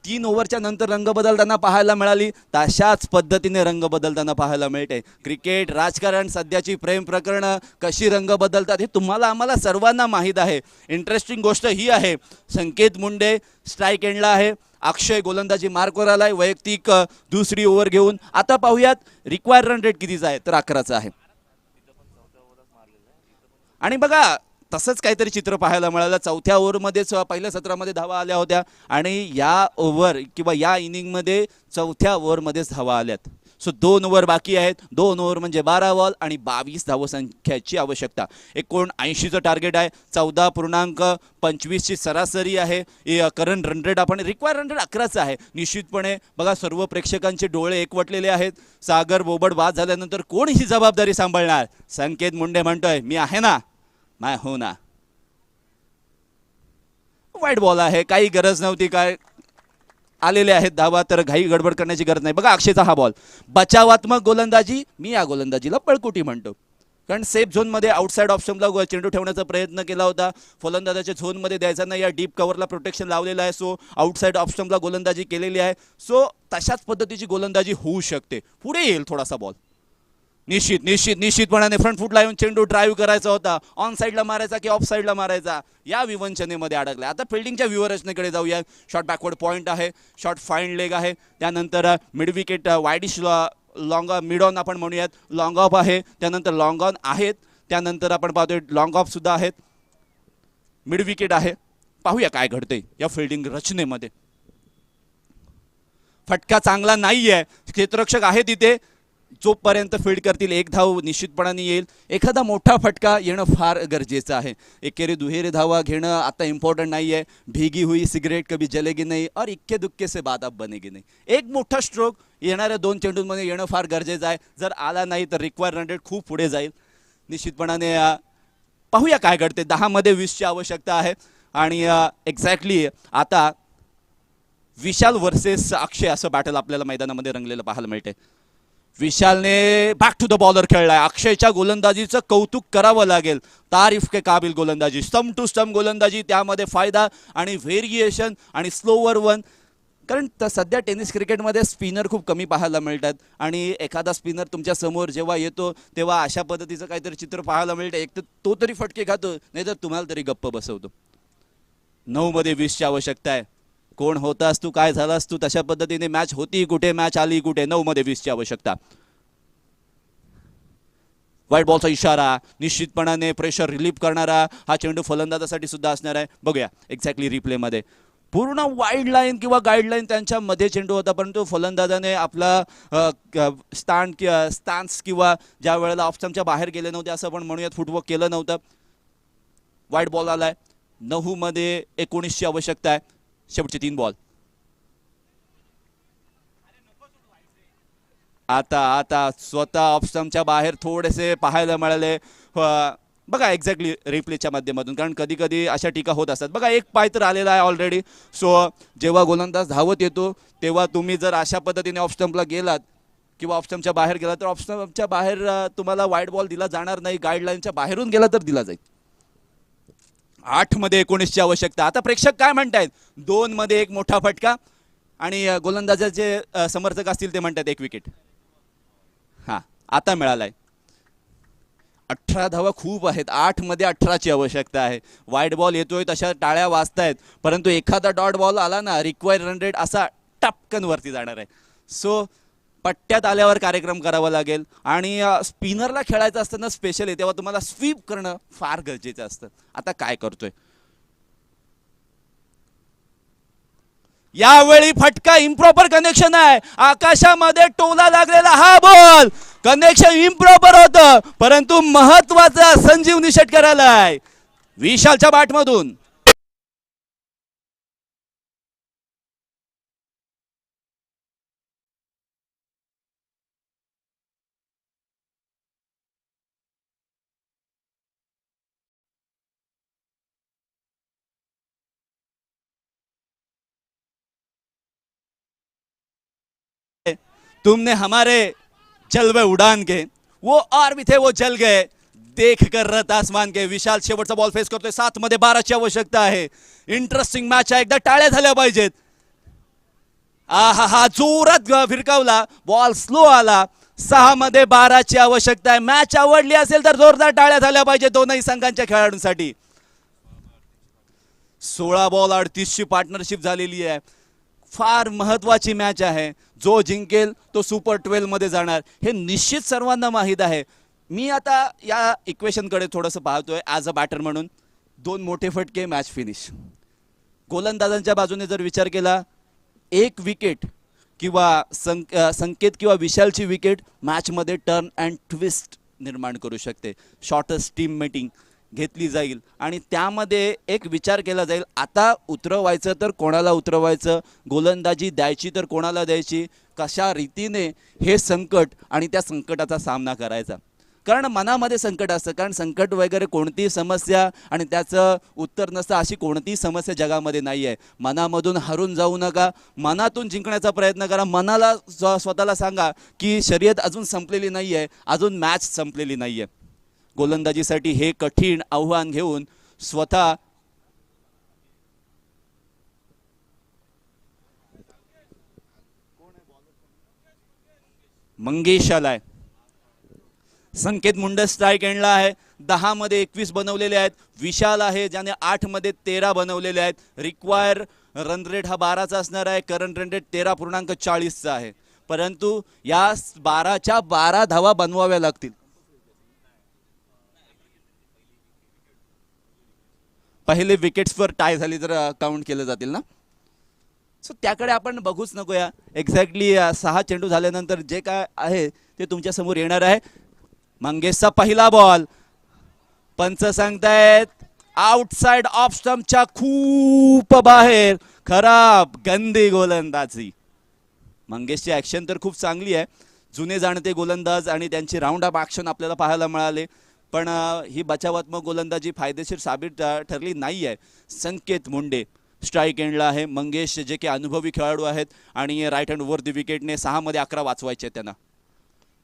3 ओव्हरच्या नंतर रंग बदलताना पाहायला मिळाली, तशाच पद्धतीने रंग बदलताना पाहायला मिळते. क्रिकेट, राजकारण, सध्याची प्रेम प्रकरणं कशी रंग बदलतात हे तुम्हाला आम्हाला सर्वांना माहीत आहे. इंटरेस्टिंग गोष्ट ही आहे, संकेत मुंडे स्ट्राईक एंडला आहे. अक्षय गोलंदाजी मार्कवर आलाय वैयक्तिक दुसरी ओव्हर घेऊन. आता पाहूयात रिक्वायर्ड रन रेट कितीचा आहे, तर 11चा आहे. आणि बघा तसंच काहीतरी चित्र पाहायला मिळालं. 4थ्या ओव्हरमध्येच पहिल्या सत्रामध्ये धावा आल्या होत्या आणि या ओव्हर किंवा या इनिंगमध्ये 4थ्या ओव्हरमध्येच धावा आल्यात. सो 2 ओव्हर बाकी आहेत. 2 ओव्हर म्हणजे 12 बॉल आणि 22 धावसंख्याची आवश्यकता. 79चं टार्गेट आहे. 14.25 ची सरासरी आहे. करंट रन रेट आपण रिक्वायर्ड रन रेट 11चा आहे. निश्चितपणे बघा सर्व प्रेक्षकांचे डोळे एकवटलेले आहेत. सागर बोबड बाद झाल्यानंतर कोण ही जबाबदारी सांभाळणार. संकेत मुंडे म्हणतोय मी आहे ना, मैं हो ना. वाईट बॉल आहे. काही गरज नव्हती. काय आलेले आहेत धावा, तर घाई गडबड करण्याची गरज नाही. बघा अक्षयचा हा बॉल बचावात्मक गोलंदाजी. मी या गोलंदाजीला पळकुटी म्हणतो, कारण सेफ झोनमध्ये आउटसाइड ऑफ स्टंपला चेंडू ठेवण्याचा प्रयत्न केला होता. फलंदाजाच्या झोनमध्ये द्यायचा नाही. या डीप कव्हरला प्रोटेक्शन लावलेलं आहे. सो आउटसाइड ऑफ स्टंपला गोलंदाजी केलेली आहे. सो तशाच पद्धतीची गोलंदाजी होऊ शकते. पुढे येईल थोडासा बॉल. निश्चितपणाने फ्रंट फुटला येऊन चेंडू ड्राईव्ह करायचा होता. ऑन साईडला मारायचा की ऑफ साईडला मारायचा या विवंचनेमध्ये अडकला. आता फिल्डिंगच्या व्यूवरचनेकडे जाऊया. शॉर्ट बॅकवर्ड पॉईंट आहे. शॉर्ट फाईंड लेग आहे. त्यानंतर mid wicket widish long mid on आपण म्हणूयात. लॉंग ऑफ आहे. त्यानंतर लॉंग ऑन आहेत. त्यानंतर आपण पाहतोय लॉंग ऑफ सुद्धा आहेत. मिड विकेट आहे. पाहूया काय घडतंय या फिल्डिंग रचनेमध्ये. फटका चांगला नाहीये. क्षेत्ररक्षक आहे तिथे. जोपर्यंत फील्ड करतील 1 धाव निश्चितपणाने येईल. एखादा मोठा फटका येणं फार गरजेचं आहे. एकेरी दुहेरी धावा घेणं आता इम्पॉर्टंट नाही आहे. भीगी हुई सिगरेट कभी जलेगी नाही और इक्के दुक्के से बात अब बनेगी नाही. एक मोठा स्ट्रोक येणाऱ्या 2 चेंडूंमध्ये येणं फार गरजेचं आहे. जर आला नाही तर रिक्वायर्ड रन रेट खूप पुढे जाईल. निश्चितपणाने पाहूया काय घडते. 10 मध्ये 20 ची आवश्यकता आहे. आणि एक्झॅक्टली आता विशाल वर्सेस अक्षय असं बॅटल आपल्याला मैदानामध्ये रंगलेलं पाहायला मिळते. विशालने बॅक टू द बॉलर खेळलाय. अक्षयच्या गोलंदाजीचं कौतुक करावं लागेल. तारीफ के काबिल गोलंदाजी, स्टंप टू स्टंप गोलंदाजी, त्यामध्ये फायदा आणि व्हेरिएशन आणि स्लोवर वन कारण सध्या टेनिस क्रिकेटमध्ये स्पिनर खूप कमी पाहायला मिळतात आणि एखादा स्पिनर तुमच्या समोर जेव्हा येतो तेव्हा अशा पद्धतीचं काहीतरी चित्र पाहायला मिळतं. एक तर तो तरी फटके खातो, नाहीतर तुम्हाला तरी गप्प बसवतो. 9 मध्ये 20ची आवश्यकता आहे. कोण होतास तू, काय झालास तू, तशा पद्धतीने मॅच होती कुठे, मॅच आली कुठे. 9 मध्ये 20ची आवश्यकता. व्हाईट बॉलचा इशारा, निश्चितपणाने प्रेशर रिलीफ करणारा हा चेंडू फलंदाजासाठी सुद्धा असणार आहे. बघूया एक्झॅक्टली रिप्लेमध्ये. पूर्ण वाईड लाईन किंवा गाईडलाईन त्यांच्यामध्ये चेंडू होता, परंतु फलंदाजाने आपला स्टान्स किंवा ज्या वेळेला ऑफ स्टंपच्या बाहेर गेले नव्हते असं आपण म्हणूयात, फुटवर्क केलं नव्हतं. वाईट बॉल आलाय. 9 मध्ये 19ची आवश्यकता आहे. शेवटचे 3 बॉल. आता स्वतः ऑफ स्टंपच्या बाहेर थोडेसे पाहायला मिळाले. बघा एक्झॅक्टली रिप्लेच्या माध्यमातून, कारण कधी कधी अशा टीका होत असतात. बघा एक पाय तर आलेला आहे ऑलरेडी. सो जेव्हा गोलंदाज धावत येतो तेव्हा तुम्ही जर अशा पद्धतीने ऑफ स्टंपला गेलात किंवा ऑफ स्टंपच्या बाहेर गेलात तर ऑफ स्टंपच्या बाहेर तुम्हाला वाईट बॉल दिला जाणार नाही. गाईडलाईनच्या बाहेरून गेला तर दिला जाईल. 8 मध्ये 19ची आवश्यकता. आता प्रेक्षक काय म्हणतायत, 2 मध्ये 1 मोठा फटका आणि गोलंदाजाचे समर्थक असतील ते म्हणतात 1 विकेट. हा आता मिळालाय. 18 धावा खूप आहेत. 8 मध्ये 18ची आवश्यकता आहे. वाईट बॉल येतोय तशा टाळ्या वाजतायत, परंतु एखादा डॉट बॉल आला ना, रिक्वायर रन रेट असा टपकन वरती जाणार आहे. सो पट्ट्यात आल्यावर कार्यक्रम करावा लागेल आणि स्पिनरला खेळायचं असताना स्पेशली तेव्हा तुम्हाला स्वीप करणं फार गरजेचं असतं. आता काय करतोय, यावेळी फटका इम्प्रॉपर कनेक्शन आहे. आकाशामध्ये टोला लागलेला हा बॉल, कनेक्शन इम्प्रॉपर होतं, परंतु महत्वाचा संजीवनी षटकार आलाय विशालच्या बॅटमधून. तुमने हमारे जलवे उड़ान के वो और भी थे वो जल गए देख कर रत आसमान के. विशाल शेवटचा बॉल फेस करतोय. 7 मध्ये 12ची आवश्यकता आहे. इंटरेस्टिंग मॅच आहे. एकदा टाळ्या झाल्या पाहिजेत. हा जोरात फिरकावला बॉल, स्लो आला. 6 मध्ये 12ची आवश्यकता आहे. मॅच आवडली असेल तर जोरदार टाळ्या झाल्या पाहिजे दोनही संघांच्या खेळाडूंसाठी. 16 बॉल 38ची पार्टनरशिप झालेली आहे. फार महत्वाची मॅच आहे. जो जिंकेल तो सुपर 12 मध्ये जाणार हे निश्चित सर्वांना माहीत आहे. मी आता या इक्वेशनकडे थोडंसं पाहतोय ॲज अ बॅटर म्हणून. 2 मोठे फटके, मॅच फिनिश. गोलंदाजांच्या बाजूने जर विचार केला, 1 विकेट किंवा संकेत किंवा विशालची विकेट मॅचमध्ये टर्न अँड ट्विस्ट निर्माण करू शकते. शॉर्टेस्ट टीम मीटिंग घेतली जाईल आणि त्यामध्ये एक विचार केला जाईल, आता उतरवायचं तर कोणाला उतरवायचं, गोलंदाजी द्यायची तर कोणाला द्यायची, कशा रीतीने हे संकट आणि त्या संकटाचा सामना करायचा. कारण मनामध्ये संकट असतं, कारण संकट वगैरे कोणतीही समस्या आणि त्याचं उत्तर नसतं अशी कोणतीही समस्या जगामध्ये नाही आहे. मनामधून हरून जाऊ नका, मनातून जिंकण्याचा प्रयत्न करा. मनाला स्वतःला सांगा की शर्यत अजून संपलेली नाही आहे, अजून मॅच संपलेली नाही आहे. गोलंदाजीसाठी हे कठीण आव्हान घेऊन स्वतः मंगेश आलाय. संकेत मुंडे स्ट्राईक एंडला आहे. 10 मध्ये 21 बनवलेले आहेत. विशाल आहे ज्याने 8 मध्ये 13 बनवलेले आहेत. रिक्वायर रन रेट हा 12चा असणार आहे. करंट रन रेट 13.40चा आहे, परंतु या 12च्या 12 धावा बनवाव्या लागतील. पहिले विकेट्सवर टाय झाली तर काउंट केले जातील ना. सो त्याकडे आपण बघूच नकोया. एक्झॅक्टली 6 चेंडू झाल्यानंतर जे काय आहे ते तुमच्या समोर येणार आहे. मंगेशचा पहिला बॉल, पंच सांगतायत आउटसाइड ऑफ स्टंपच्या खूप बाहेर. खराब गंदी गोलंदाजी. मंगेशची ॲक्शन तर खूप चांगली आहे. जुने जाणते गोलंदाज आणि त्यांची राऊंड अप ॲक्शन आपल्याला पाहायला मिळाले, पण ही बचावात्मक गोलंदाजी फायदेशीर साबित ठरली नाही आहे. संकेत मुंडे स्ट्राईक एंडला आहे. मंगेश जे की अनुभवी खेळाडू आहेत आणि राईट हँड ओव्हर द विकेटने 6 मध्ये 11 वाचवायचे त्यांना.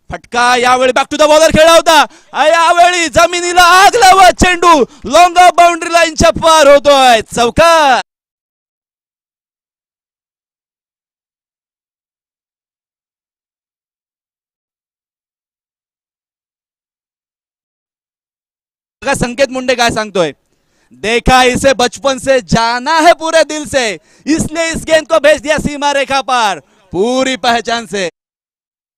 फटका यावेळी बॅक टू द बॉलर खेळला होता. यावेळी जमिनीला आग लावत चेंडू लॉंग ऑफ बाउंड्री लाईनच्या पार होतोय. चौकार. बघा संकेत मुंडे काय सांगतोय, देखा इसे बचपन से जाना है पूरे दिल से, इसलिए इस गेंद को भेज दिया सीमा रेखा पार पूरी पहचान से.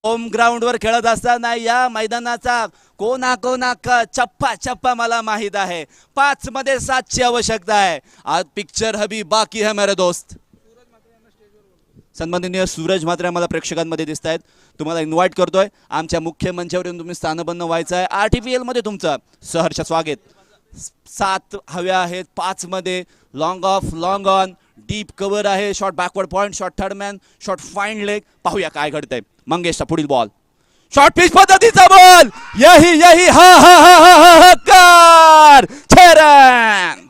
होम ग्राउंड वर खेळत असताना या मैदानाचा कोणा कोणा चप्पा चप्पा मला माहित आहे. 5 मध्ये 7 ची आवश्यकता आहे. आज पिक्चर अभी बाकी है मेरे दोस्त. सन्माननीय सूरज म्हात्रे आम्हाला प्रेक्षकांमध्ये दिसत आहेत. तुम्हाला इन्व्हाइट करतोय आमच्या मुख्य मंचावर येऊन तुम्ही स्थानबद्ध व्हायचं आहे. RTPL मध्ये तुमचं सहर्ष स्वागत. 7 हव्या आहेत, 5 मध्ये long off long on, deep cover आहे, short backward point, short third man, short fine leg. पाहूया काय घडतंय. मंगेशचा पुढील बॉल, शॉर्ट पिच पद्धतीचा बॉल, यही यही हा हा हा हा हा हा कार 6 रन.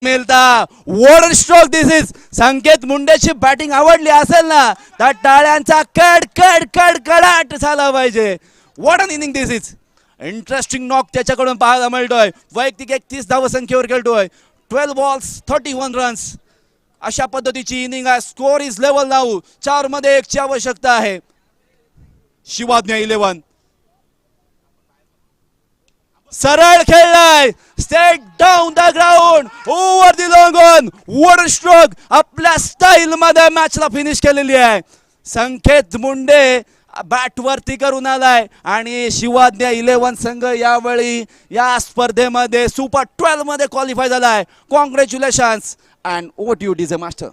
मिळता वॉर्डर स्ट्रोक. दिस इज संकेत मुंडेची बॅटिंग आवडली असेल ना तर टाळ्यांचा कड कड कड कडाट झाला पाहिजे. What an inning this is. Interesting knock त्याच्याकडून पाहायला मिळतोय. वैयक्तिक 31 धावसंख्येवर खेळतोय. 12 बॉल्स 31 रन्स अशा पद्धतीची इनिंग आहे. Score is level now. 4 मध्ये 1 ची आवश्यकता आहे. शिवाज्ञा 11 सरळ खेळलाय. State down the ground over the long on. वॉर्डर स्ट्रोक आपल्या स्टाईल मध्ये मॅचला फिनिश केलेली आहे. संकेत मुंडे बॅट वरती करून आलाय आणि शिवाज्ञा 11 संघ यावेळी या स्पर्धेमध्ये सुपर 12 मध्ये क्वालिफाय झालाय. Congratulations and over to you DJ master.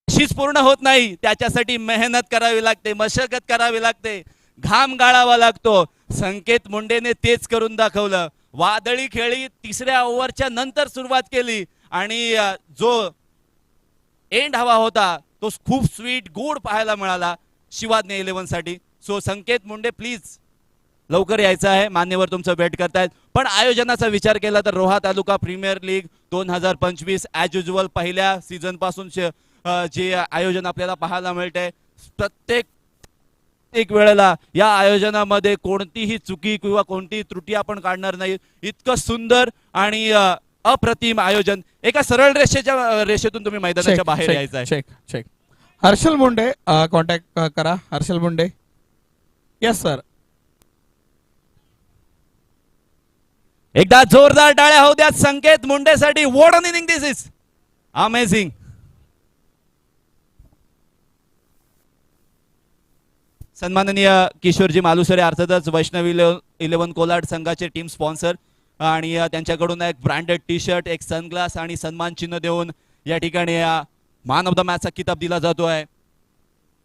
शीच पूर्ण होत नाही. त्याच्यासाठी मेहनत करावी लागते, मशक्कत करावी लागते, घाम गाळावा लागतो. संकेत मुंडेने तेच करून दाखवलं. वादळी खेळी 3ऱ्या ओव्हरच्या नंतर सुरुवात केली आणि जो एंड हवा होता तो खूप स्वीट गोड पाहायला मिळाला शिवाज्ञा 11 साठी. सो संकेत मुंडे प्लीज लवकर यायचं आहे. मान्यवर तुमचं वेट करतायत. पण आयोजनाचा विचार केला तर Roha taluka premier league 2025 as usual पहिल्या सीझन पासून जे आयोजन आपल्याला पाहायला मिळते. प्रत्येक वेळेला या आयोजनामध्ये कोणतीही चुकी किंवा कोणतीही त्रुटी आपण काढणार नाही. इतकं सुंदर आणि अप्रतिम आयोजन. एका सरळ रेषेतून तुम्ही मैदानाच्या बाहेर यायचं आहे. Check check. Harshal Munde contact करा. हर्षल मुंडे. Yes sir. एकदा जोरदार टाळ्या होऊ द्या संकेत मुंडेसाठी. What an inning this is. Amazing. सन्माननीय किशोरजी मालुसरे अर्थातच वैष्णव इलेव्हन कोलाड संघाचे टीम स्पॉन्सर आणि त्यांच्याकडून एक ब्रँडेड टी शर्ट, एक सनग्लास आणि सन्मान चिन्ह देऊन या ठिकाणी मॅन ऑफ द मॅचचा किताब दिला जातो आहे.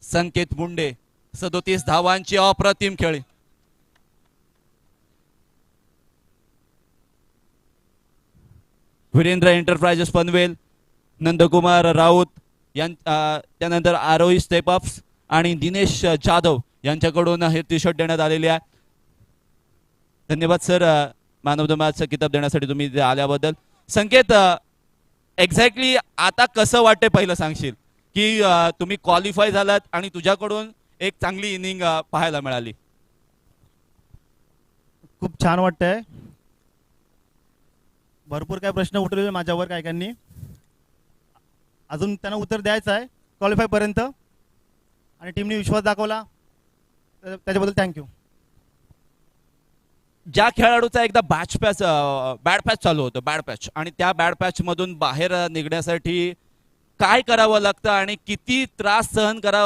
संकेत मुंडे 37 धावांची अप्रतिम खेळी. वीरेंद्र एंटरप्राइजेस पनवेल, नंदकुमार राऊत त्यानंतर आरोही स्टेपअप्स आणि दिनेश जाधव यांच्याकडून हे टी शर्ट देण्यात आलेले आहे. धन्यवाद सर, मॅन ऑफ द मॅचचा किताब देण्यासाठी तुम्ही इथे आल्याबद्दल. संकेत, एक्झॅक्टली आता कसं वाटतंय पहिलं सांगशील की तुम्ही क्वालिफाय झालात आणि तुझ्याकडून एक चांगली इनिंग पाहायला मिळाली. खूप छान वाटतंय. भरपूर काय प्रश्न उठवलेले माझ्यावर काहीकांनी, अजून त्यांना उत्तर द्यायचं आहे क्वालिफाय पर्यंत, आणि टीमने विश्वास दाखवला त्याच्याबद्दल थँक्यू. ज्या खेळाडूचा एकदा बॅड पॅच चालू होतं, बॅड पॅच, आणि त्या बॅड पॅच मधून बाहेर निघण्यासाठी काय करावं लागतं आणि किती त्रास सहन करावा